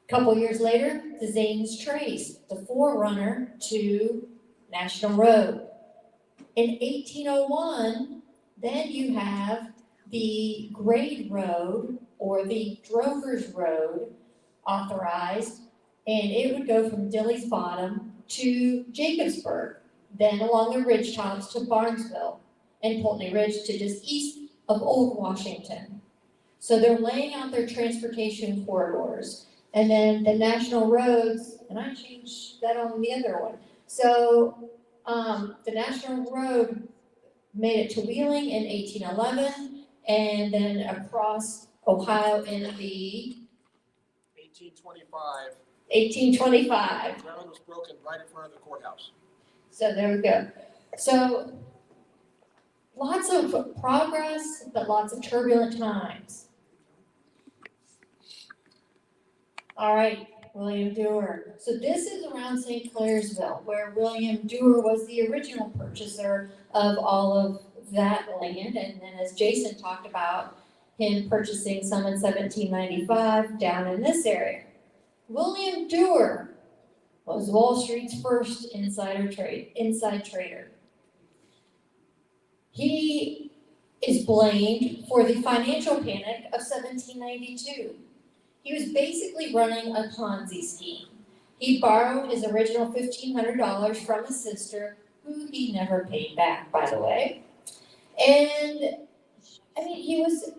A couple years later, the Zane's Trace, the forerunner to National Road. In 1801, then you have the Grade Road or the Drover's Road authorized, and it would go from Dilly's Bottom to Jacobsburg, then along the ridge tops to Barnesville, and Pulteney Ridge to just east of Old Washington. So they're laying out their transportation corridors. And then the national roads, and I changed that on the other one. So the national road made it to Wheeling in 1811, and then across Ohio in the 1825. 1825. Ground was broken right in front of the courthouse. So there we go. So lots of progress, but lots of turbulent times. All right, William Dewar. So this is around St. Clairsville, where William Dewar was the original purchaser of all of that land. And then as Jason talked about, him purchasing some in 1795 down in this area. William Dewar was Wall Street's first inside trader. He is blamed for the financial panic of 1792. He was basically running a Ponzi scheme. He borrowed his original $1,500 from his sister, who he never paid back, by the way. And, he was,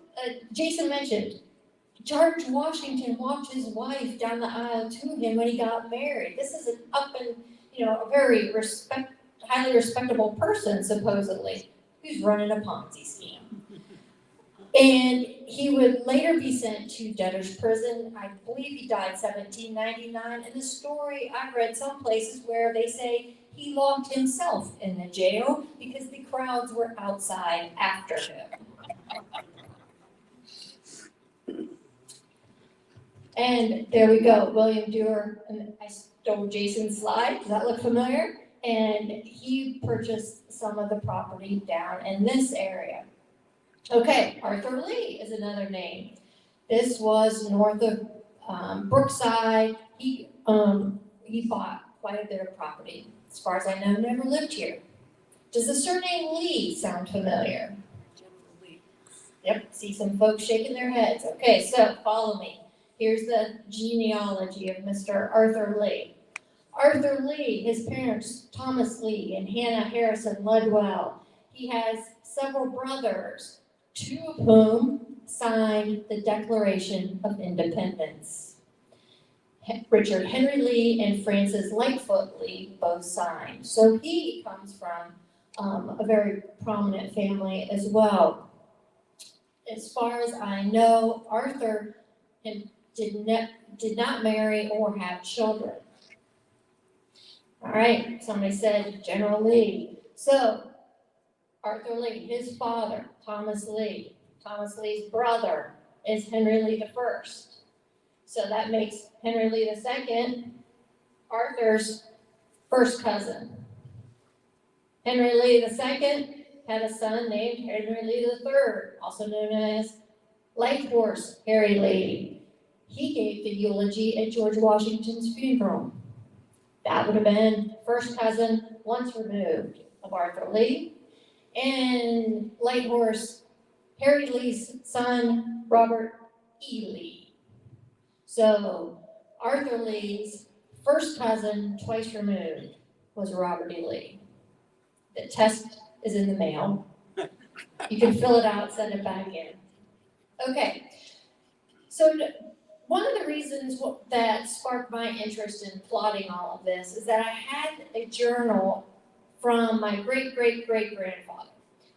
Jason mentioned, George Washington walked his wife down the aisle to him when he got married. This is an a very highly respectable person, supposedly, who's running a Ponzi scheme. And he would later be sent to debtor's prison. I believe he died 1799. And the story, I've read some places where they say he locked himself in the jail because the crowds were outside after him. And there we go, William Dewar, and I stole Jason's slide, does that look familiar? And he purchased some of the property down in this area. Okay, Arthur Lee is another name. This was north of Brookside. He bought quite a bit of property. As far as I know, never lived here. Does the surname Lee sound familiar? Yep, see some folks shaking their heads. Okay, so follow me. Here's the genealogy of Mr. Arthur Lee. Arthur Lee, his parents, Thomas Lee and Hannah Harrison Ludwell. He has several brothers, two of whom signed the Declaration of Independence. Richard Henry Lee and Francis Lightfoot Lee both signed. So he comes from a very prominent family as well. As far as I know, Arthur did not marry or have children. All right, somebody said General Lee. So Arthur Lee, his father, Thomas Lee. Thomas Lee's brother is Henry Lee the First. So that makes Henry Lee II Arthur's first cousin. Henry Lee II had a son named Henry Lee III, also known as Light Horse Harry Lee. He gave the eulogy at George Washington's funeral. That would have been first cousin, once removed, of Arthur Lee. And Light Horse Harry Lee's son, Robert E. Lee. So Arthur Lee's first cousin, twice removed, was Robert E. Lee. The test is in the mail. You can fill it out, send it back in. Okay, so one of the reasons that sparked my interest in plotting all of this is that I had a journal from my great-great-great-grandfather,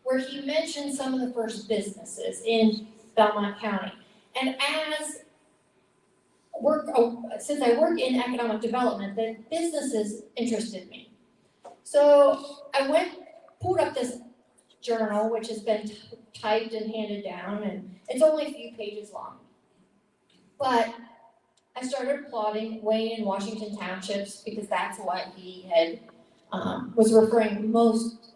where he mentioned some of the first businesses in Belmont County. And since I work in economic development, then businesses interested me. So I pulled up this journal, which has been typed and handed down, and it's only a few pages long. But I started plotting Wayne and Washington townships because that's what he had was referring most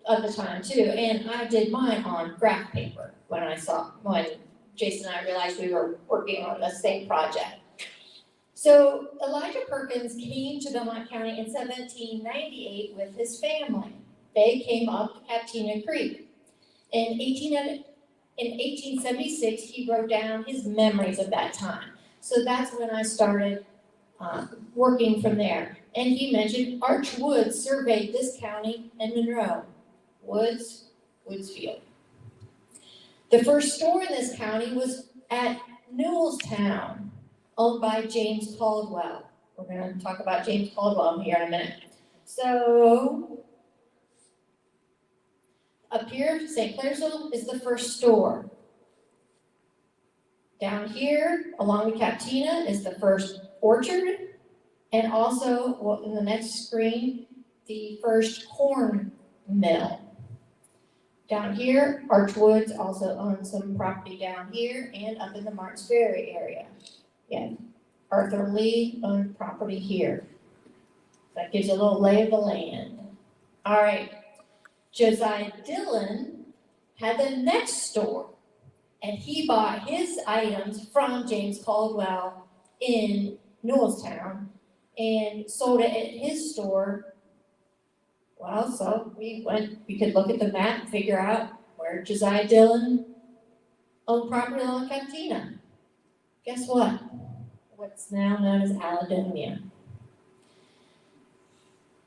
of the time to. And I did mine on graph paper when Jason and I realized we were working on the same project. So Elijah Perkins came to Belmont County in 1798 with his family. They came up Captina Creek. In 1876, he wrote down his memories of that time. So that's when I started working from there. And he mentioned Arch Woods surveyed this county and Monroe. Woodsfield. The first store in this county was at Newellstown, owned by James Caldwell. We're going to talk about James Caldwell here in a minute. So up here, St. Clairsville is the first store. Down here, along the Captina, is the first orchard, and also, in the next screen, the first corn mill. Down here, Arch Woods also owns some property down here and up in the Martins Ferry area. Yeah, Arthur Lee owned property here. That gives you a little lay of the land. All right. Josiah Dillon had the next store, and he bought his items from James Caldwell in Newellstown and sold it at his store. Well, so we could look at the map and figure out where Josiah Dillon owned property along Captina. Guess what? What's now known as Alledonia.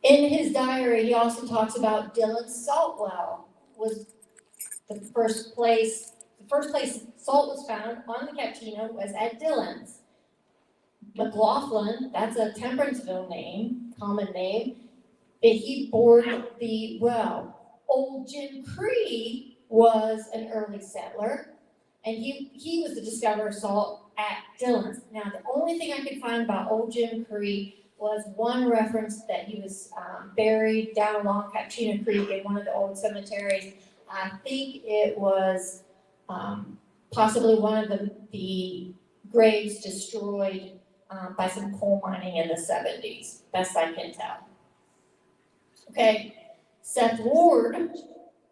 In his diary, he also talks about Dillon's salt well was the first place salt was found on the Captina was at Dillon's. McLaughlin, that's a Temperanceville name, common name, but he bored the well. Old Jim Cree was an early settler, and he was the discoverer of salt at Dillon's. Now, the only thing I could find about old Jim Cree was one reference that he was buried down along Captina Creek in one of the old cemeteries. I think it was possibly one of the graves destroyed by some coal mining in the 70s, best I can tell. Okay, Seth Ward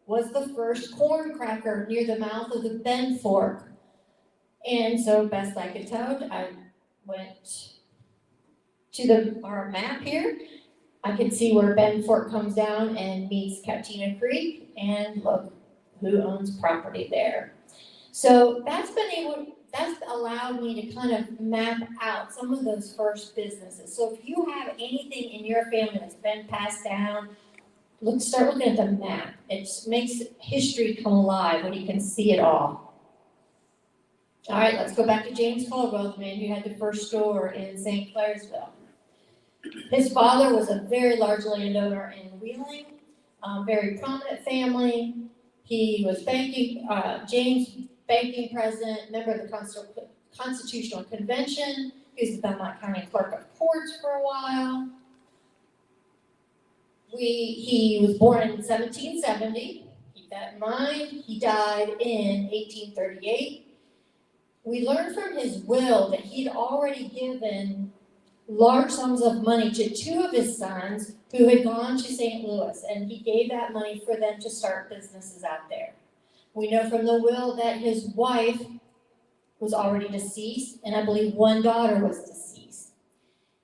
was the first corn cracker near the mouth of the Bend Fork. And so best I could tell, I went to our map here. I can see where Bend Fork comes down and meets Captina Creek, and look who owns property there. So that's allowed me to kind of map out some of those first businesses. So if you have anything in your family that's been passed down, start looking at the map. It makes history come alive when you can see it all. All right, let's go back to James Caldwell, the man who had the first store in St. Clairsville. His father was a very large landowner in Wheeling, very prominent family. He was James banking president, member of the Constitutional Convention. He was the Belmont County Clerk of Courts for a while. He was born in 1770. Keep that in mind. He died in 1838. We learned from his will that he'd already given large sums of money to two of his sons who had gone to St. Louis, and he gave that money for them to start businesses out there. We know from the will that his wife was already deceased, and I believe one daughter was deceased.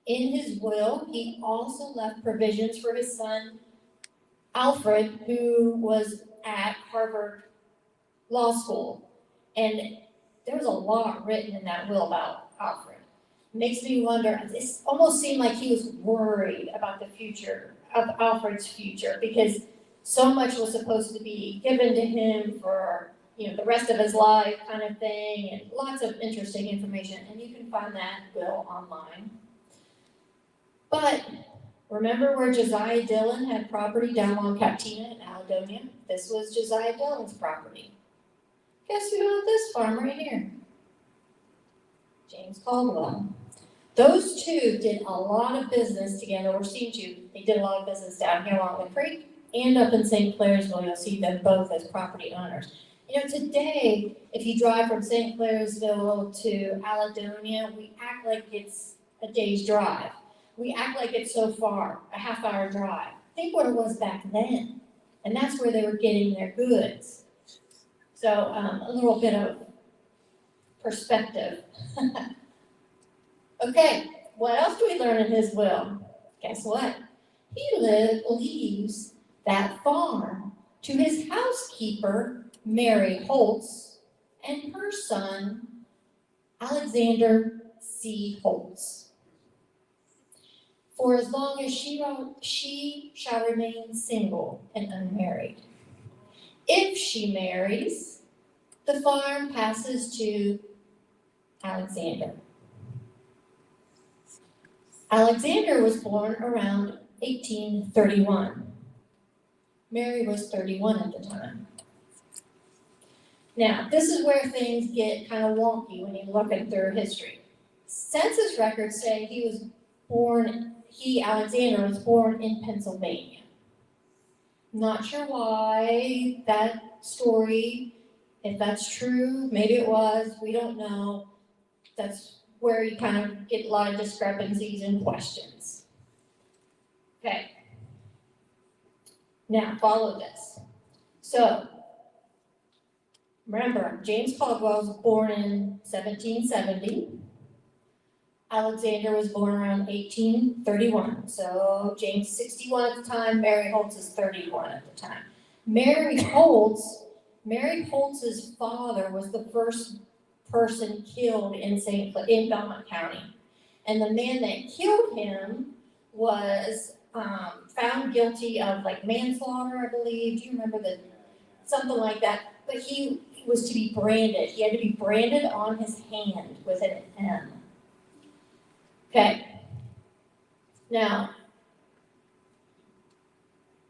In his will, he also left provisions for his son, Alfred, who was at Harvard Law School. And there was a lot written in that will about Alfred. Makes me wonder, it almost seemed like he was worried about the future of Alfred's future, because so much was supposed to be given to him for, the rest of his life kind of thing, and lots of interesting information, and you can find that will online. But remember where Josiah Dillon had property down along Captina in Alledonia? This was Josiah Dillon's property. Guess who owned this farm right here? James Caldwell. Those two did a lot of business together, or seemed to. They did a lot of business down here along the creek and up in St. Clairsville. You'll see them both as property owners. Today, if you drive from St. Clairsville to Alledonia, we act like it's a day's drive. We act like it's so far, a half-hour drive. Think what it was back then. And that's where they were getting their goods. So a little bit of perspective. Okay, what else do we learn in his will? Guess what? He leaves that farm to his housekeeper, Mary Holtz, and her son, Alexander C. Holtz. For as long as she shall remain single and unmarried. If she marries, the farm passes to Alexander. Alexander was born around 1831. Mary was 31 at the time. Now, this is where things get kind of wonky when you're looking through history. Census records say Alexander was born in Pennsylvania. Not sure why that story, if that's true, maybe it was, we don't know. That's where you kind of get a lot of discrepancies and questions. Okay. Now, follow this. So, remember, James Caldwell was born in 1770. Alexander was born around 1831. So, James 61 at the time, Mary Holtz is 31 at the time. Mary Holtz's father was the first person killed in Belmont County. And the man that killed him was found guilty of manslaughter, I believe. Do you remember something like that? But he was to be branded. He had to be branded on his hand with an M. Okay. Now,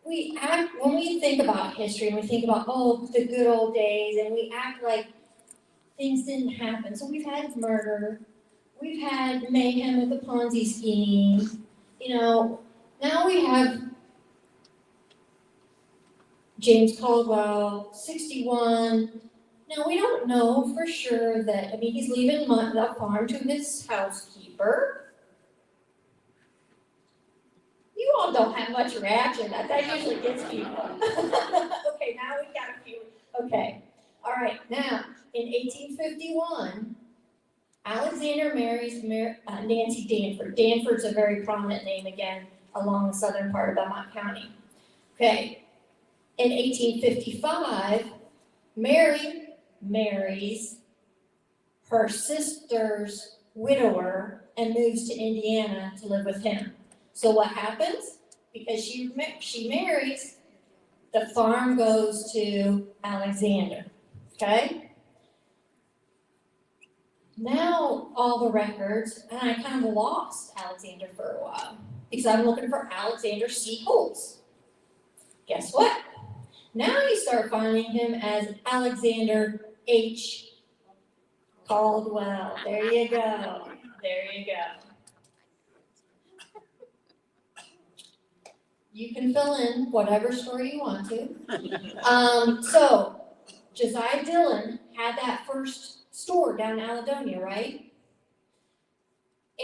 when we think about history and we think about, the good old days, and we act like things didn't happen. So we've had murder, we've had mayhem with the Ponzi scheme, now we have James Caldwell, 61, Now, we don't know for sure that, I mean, he's leaving the farm to his housekeeper. You all don't have much reaction, that usually gets people. Okay, now we've got a few, okay. All right, now, in 1851, Alexander marries Nancy Danford. Danford's a very prominent name again along the southern part of Belmont County. Okay, in 1855, Mary marries her sister's widower and moves to Indiana to live with him. So what happens? Because she marries, the farm goes to Alexander, okay? Now, all the records, and I kind of lost Alexander for a while, because I'm looking for Alexander C. Holtz. Guess what? Now you start finding him as Alexander H. Caldwell. There you go. There you go. You can fill in whatever story you want to. So, Josiah Dillon had that first store down in Alledonia, right?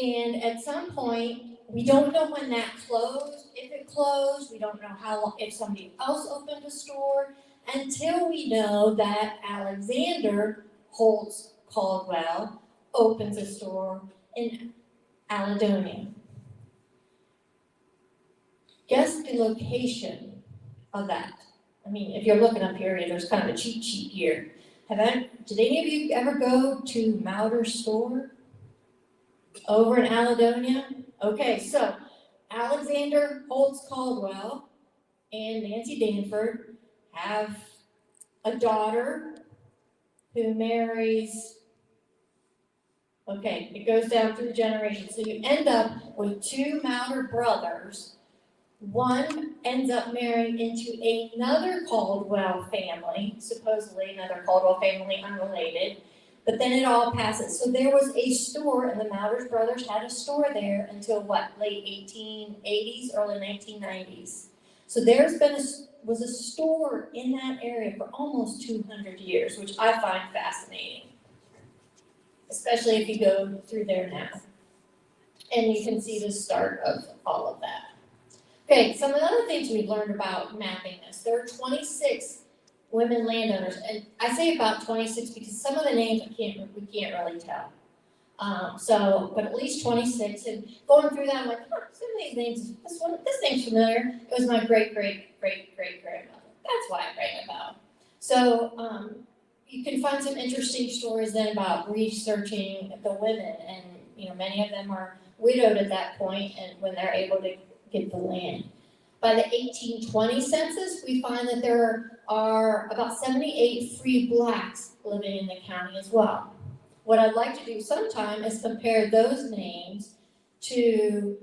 And at some point, we don't know when that closed, if it closed, we don't know how long, if somebody else opened a store, until we know that Alexander Holtz Caldwell opens a store in Alledonia. Guess the location of that. I mean, if you're looking up here, there's kind of a cheat sheet here. Did any of you ever go to Mauder's store over in Alledonia? Okay, so Alexander Holtz Caldwell and Nancy Danford have a daughter who marries, okay, it goes down through generations. So you end up with two Mauder brothers. One ends up marrying into another Caldwell family, supposedly another Caldwell family unrelated, but then it all passes. So there was a store, and the Mauder brothers had a store there until what, late 1880s, early 1990s. So there's been was a store in that area for almost 200 years, which I find fascinating, especially if you go through there now. And you can see the start of all of that. Okay, some of the other things we've learned about mapping this. There are 26 women landowners, and I say about 26 because some of the names we can't really tell. But at least 26, and going through that, I'm like, some of these names, this name's familiar. It was my great-great-great-great-grandmother. That's why I rang a bell. So you can find some interesting stories then about researching the women, and many of them are widowed at that point, and when they're able to get the land. By the 1820 census, we find that there are about 78 free blacks living in the county as well. What I'd like to do sometime is compare those names to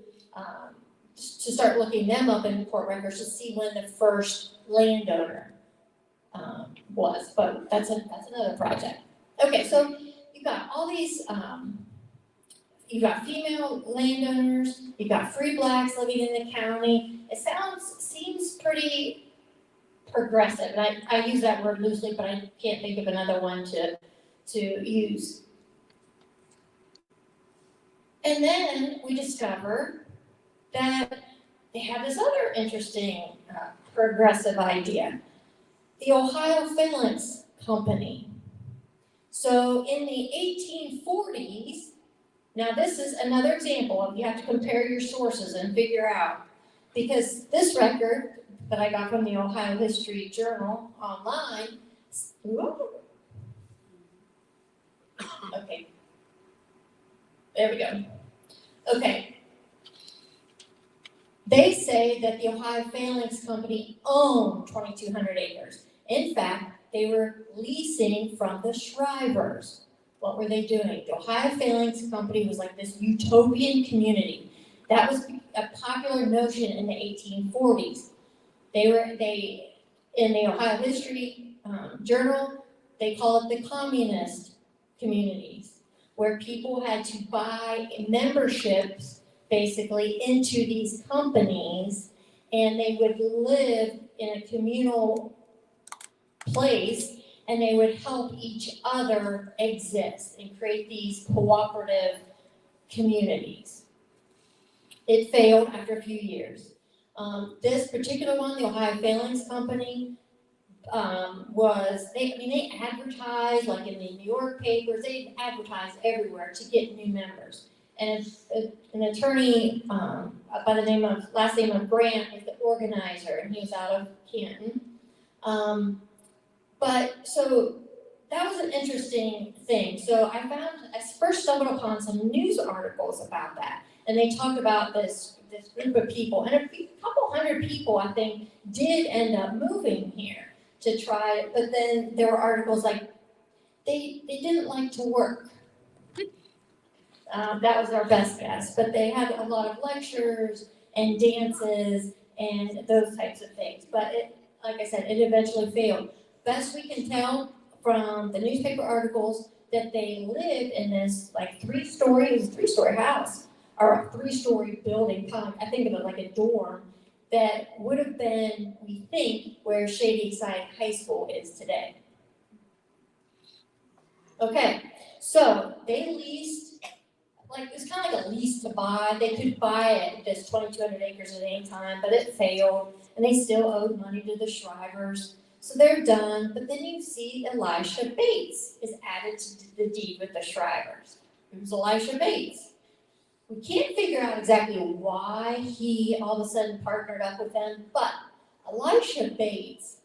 start looking them up in court records to see when the first landowner was, but that's another project. Okay, so you've got all these, you've got female landowners, you've got free blacks living in the county. It seems pretty progressive, and I use that word loosely, but I can't think of another one to use. And then we discover that they have this other interesting progressive idea, the Ohio Phalanx Company. So in the 1840s, now this is another example of you have to compare your sources and figure out, because this record that I got from the Ohio History Journal online, okay, there we go. Okay. They say that the Ohio Phalanx Company owned 2,200 acres. In fact, they were leasing from the Shrivers. What were they doing? The Ohio Phalanx Company was like this utopian community. That was a popular notion in the 1840s. In the Ohio History Journal, they call it the communist communities, where people had to buy memberships basically into these companies, and they would live in a communal place, and they would help each other exist and create these cooperative communities. It failed after a few years. This particular one, the Ohio Failings Company, they advertised, like in the New York papers, they advertised everywhere to get new members. And an attorney by the last name of Grant was the organizer, and he was out of Canton. But so that was an interesting thing. So I first stumbled upon some news articles about that, and they talked about this group of people, and a couple hundred people, I think, did end up moving here to try it. But then there were articles like they didn't like to work. That was our best guess, but they had a lot of lectures and dances and those types of things. But like I said, it eventually failed. Best we can tell from the newspaper articles that they lived in this like three-story house or a three-story building, I think of it like a dorm, that would have been, we think, where Shady Side High School is today. Okay, so they leased, it's kind of like a lease to buy. They could buy it, this 2,200 acres at any time, but it failed, and they still owed money to the Shrivers. So they're done, but then you see Elisha Bates is added to the deed with the Shrivers. Who's Elisha Bates? We can't figure out exactly why he all of a sudden partnered up with them, but Elisha Bates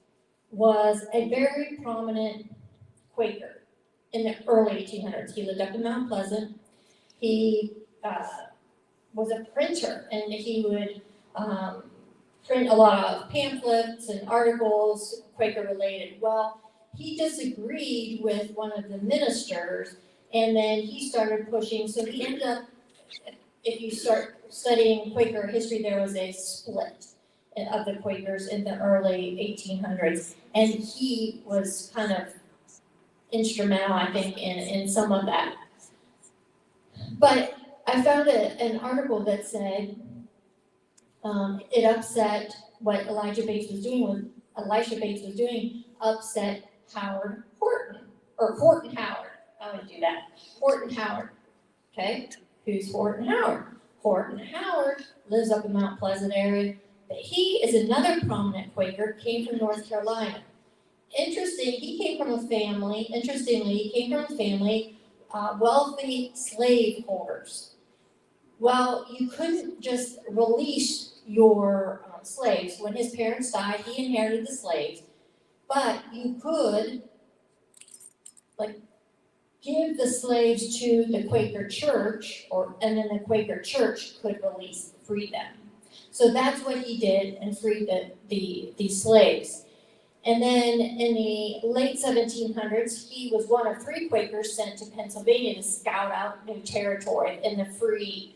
was a very prominent Quaker in the early 1800s. He lived up in Mount Pleasant. He was a printer, and he would print a lot of pamphlets and articles, Quaker related. Well, he disagreed with one of the ministers, and then he started pushing, so he ended up, if you start studying Quaker history, there was a split of the Quakers in the early 1800s, and he was kind of instrumental, I think, in some of that. But I found an article that said it upset what Elisha Bates was doing, upset Howard Horton, or Horton Howard. I would do that. Horton Howard. Okay? Who's Horton Howard? Horton Howard lives up in Mount Pleasant area, but he is another prominent Quaker, came from North Carolina. Interestingly, he came from a family, wealthy slave holders. Well, you couldn't just release your slaves. When his parents died, he inherited the slaves, but you could give the slaves to the Quaker church, and then the Quaker church could free them. So that's what he did and freed the slaves. And then in the late 1700s, he was one of 3 Quakers sent to Pennsylvania to scout out new territory in the free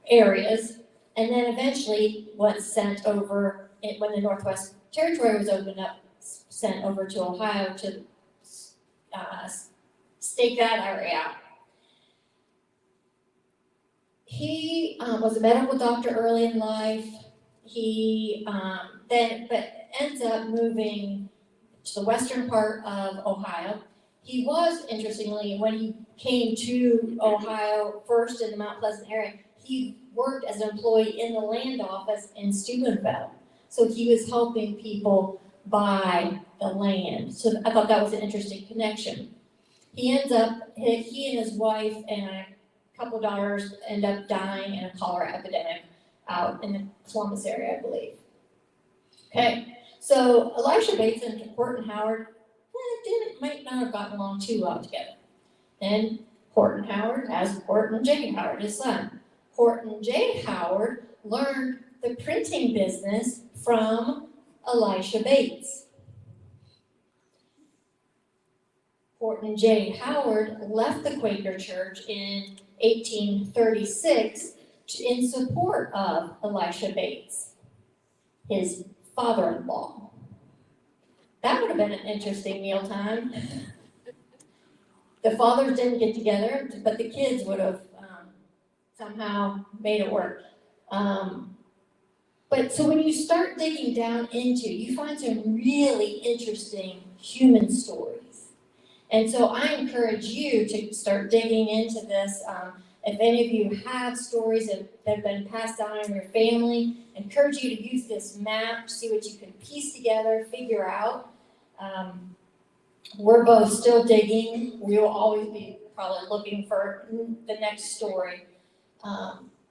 areas. And then eventually was sent over, when the Northwest Territory was opened up, sent over to Ohio to stake that area out. He was a medical doctor early in life. He but ends up moving to the western part of Ohio. He was, interestingly, when he came to Ohio, first in the Mount Pleasant area, he worked as an employee in the land office in Steubenville. So he was helping people buy the land. So I thought that was an interesting connection. He and his wife and a couple of daughters end up dying in a cholera epidemic out in the Columbus area, I believe. Okay, so Elisha Bates and Horton Howard might not have gotten along too well together. Then Horton Howard has Horton J. Howard, his son. Horton J. Howard learned the printing business from Elisha Bates. Horton J. Howard left the Quaker Church in 1836 in support of Elisha Bates, his father-in-law. That would have been an interesting mealtime. The fathers didn't get together, but the kids would have somehow made it work. But so when you start digging down into, you find some really interesting human stories. And so I encourage you to start digging into this. If any of you have stories that have been passed down in your family, I encourage you to use this map, see what you can piece together, figure out. We're both still digging. We will always be probably looking for the next story.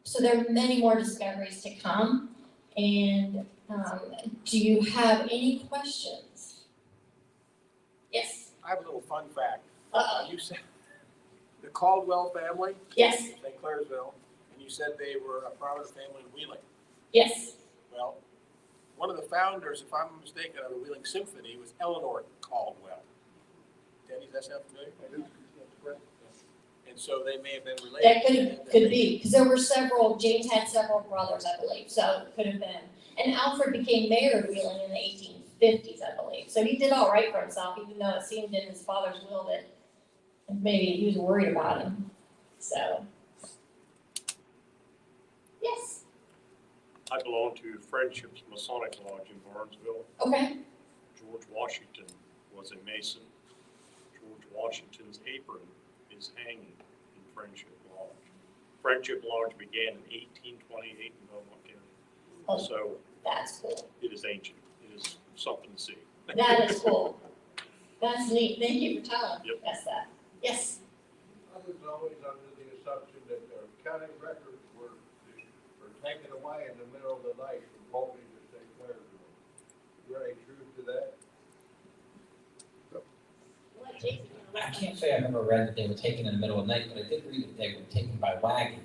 So there are many more discoveries to come. And do you have any questions? Yes. I have a little fun fact. Uh-oh. You said the Caldwell family, Yes. St. Clairsville, and you said they were a prominent family in Wheeling. Yes. Well, one of the founders, if I'm not mistaken, of the Wheeling Symphony was Eleanor Caldwell. Danny, does that sound familiar? And so they may have been related. That could be, because there were several, James had several brothers, I believe, so it could have been. And Alfred became mayor of Wheeling in the 1850s, I believe. So he did all right for himself, even though it seemed in his father's will that maybe he was worried about him. So. Yes. I belong to Friendship's Masonic Lodge in Barnesville. Okay. George Washington was a Mason. George Washington's apron is hanging in Friendship Lodge. Friendship Lodge began in 1828 in Belmont County. Oh, So that's cool. it is ancient. It is something to see. That is cool. That's neat. Thank you for telling Yep. us that. Yes. I was always under the assumption that the county records were taken away in the middle of the night from Colby to St. Clairsville. Is there any truth to that? I can't say I've ever read that they were taken in the middle of the night, but I did read that they were taken by wagon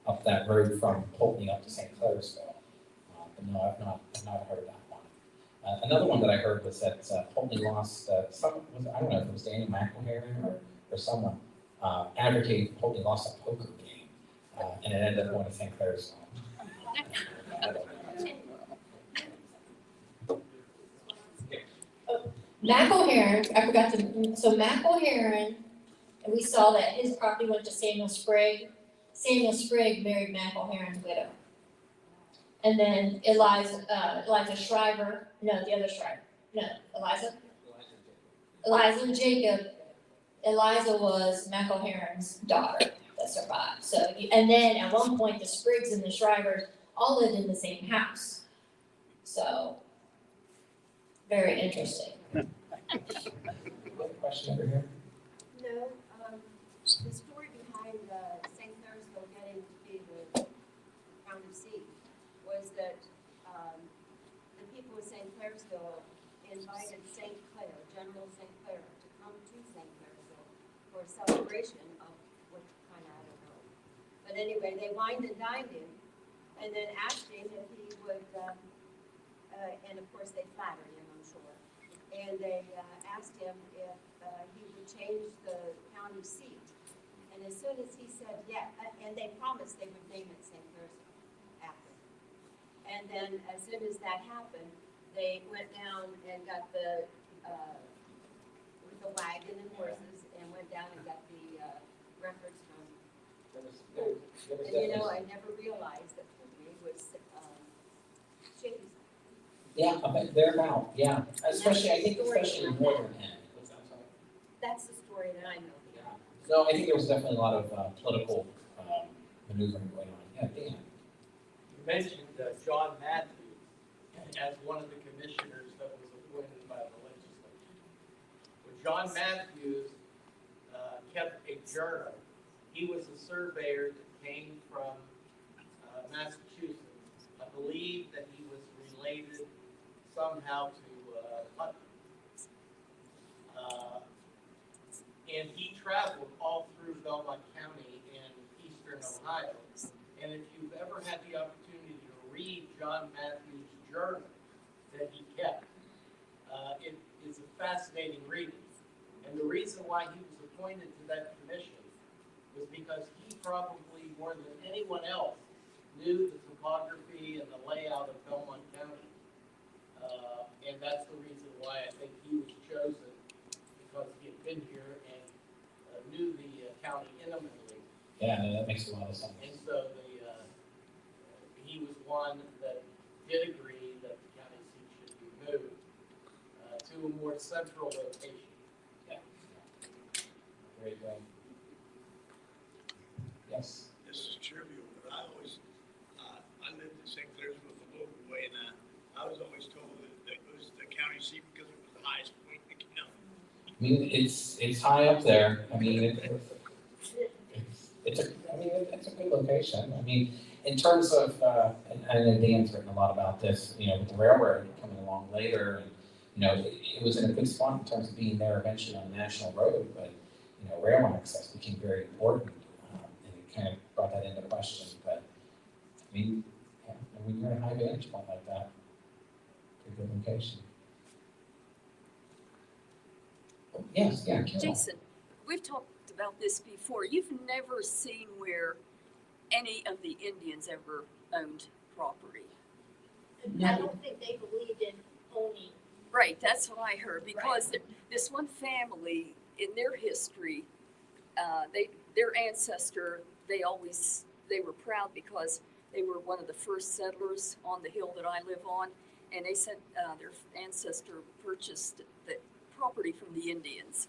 up that road from Pulteney up to St. Clairsville. But no, I've not heard that one. Another one that I heard was that Pulteney lost, I don't know if it was Daniel McElharry or someone, advocating Pulteney lost a poker game, and it ended up going to St. Clairsville. McElharry, I forgot to, so McElharry, and we saw that his property went to Samuel Sprague. Samuel Sprague married McElharry's widow. And then Eliza Shriver, no, the other Shriver, no, Eliza and Jacob. Eliza was McElharry's daughter that survived. So, and then at one point, the Spriggs and the Shrivers all lived in the same house. So, very interesting. Question over here? No, the story behind St. Clairsville getting to be the county seat was that the people of St. Clairsville invited St. Clair, General St. Clair, to come to St. Clairsville for a celebration of what kind, I don't know. But anyway, they wined and dined him and then asked him if he would, and of course they flattered him, I'm sure. And they asked him if he would change the county seat. And as soon as he said yeah, and they promised they would name it St. Clairsville after. And then as soon as that happened, they went down and got the with the wagon and horses and went down and got the records from. And you know, I never realized that Pulteney was Shady's. Yeah, I bet they're out, yeah, especially in northern end. That's the story that I know. No, I think there was definitely a lot of political maneuvering going on. Yeah, Dan. You mentioned John Matthews as one of the commissioners that was appointed by the legislature. When John Matthews kept a journal, he was a surveyor that came from Massachusetts. I believe that he was related somehow to Atkins. And he traveled all through Belmont County in eastern Ohio. And if you've ever had the opportunity to read John Matthews' journal that he kept, it is a fascinating reading. And the reason why he was appointed to that commission was because he probably, more than anyone else, knew the topography and the layout of Belmont County. And that's the reason why I think he was chosen, because he had been here and knew the county intimately. Yeah, no, that makes a lot of sense. And so he was one that did agree that the county seat should be moved to a more central location. Very good. Yes. This is trivial, but I always, I lived in St. Clairsville the local way, and I was always told that it was the county seat because it was the highest point in the county. I mean, it's high up there. I mean, it's a good location. I mean, in terms of, and I know Dan's written a lot about this, you know, with the railroad coming along later, and, you know, it was in a good spot in terms of being there eventually on a national road, but, you know, rail access became very important, and it kind of brought that into question, but, I mean, yeah, when you're in a high vantage point like that, it's a good location. Oh, yes, yeah, Carol. Jason, we've talked about this before. You've never seen where any of the Indians ever owned property. I don't think they believed in owning. Right, that's what I heard, because this one family, in their history, their ancestor, they were proud because they were one of the first settlers on the hill that I live on, and they said their ancestor purchased the property from the Indians.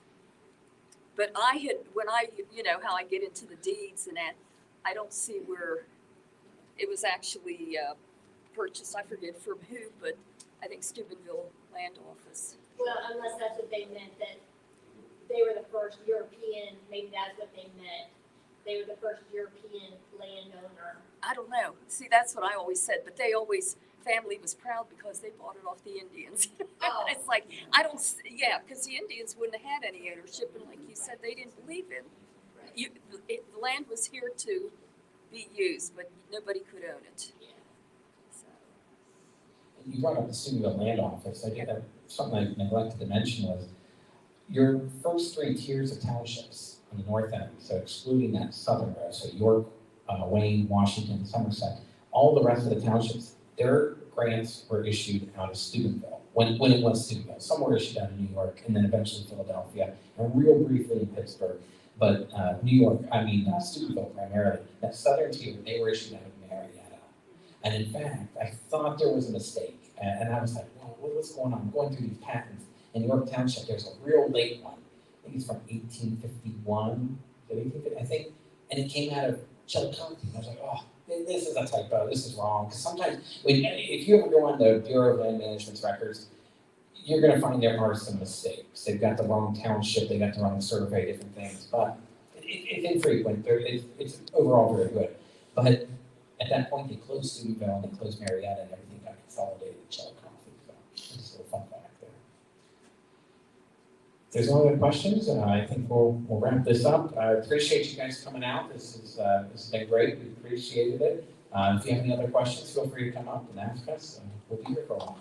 But you know how I get into the deeds and that, I don't see where it was actually purchased. I forget from who, but I think Steubenville Land Office. Well, unless that's what they meant, that they were the first European, maybe that's what they meant. They were the first European landowner. I don't know. See, that's what I always said, but family was proud because they bought it off the Indians. Oh. It's like, because the Indians wouldn't have had any ownership, and like you said, they didn't believe in. The land was here to be used, but nobody could own it. Yeah. So. You brought up the Steubenville Land Office. I think that something I neglected to mention was your first 3 tiers of townships on the north end, so excluding that southern row, so York, Wayne, Washington, Somerset, all the rest of the townships, their grants were issued out of Steubenville, when it was Steubenville. Some were issued out of New York, and then eventually Philadelphia, and real briefly in Pittsburgh. But Steubenville primarily. That southern tier, they were issued out of Marietta. And in fact, I thought there was a mistake. And I was like, well, what's going on? I'm going through these patents. In York Township, there's a real late one. I think it's from 1851, I think. And it came out of Chillicothe. I was like, oh, this is a typo. This is wrong. Because sometimes, if you ever go on the Bureau of Land Management's records, you're going to find there are some mistakes. They've got the wrong township, they got the wrong survey, different things. But it's infrequent. It's overall very good. But at that point, they closed Steubenville and they closed Marietta, and everything got consolidated in Chillicothe. So just a little fun fact there. If there's no other questions, I think we'll wrap this up. I appreciate you guys coming out. This has been great. We appreciated it. If you have any other questions, feel free to come up and ask us. We'll be here for a while.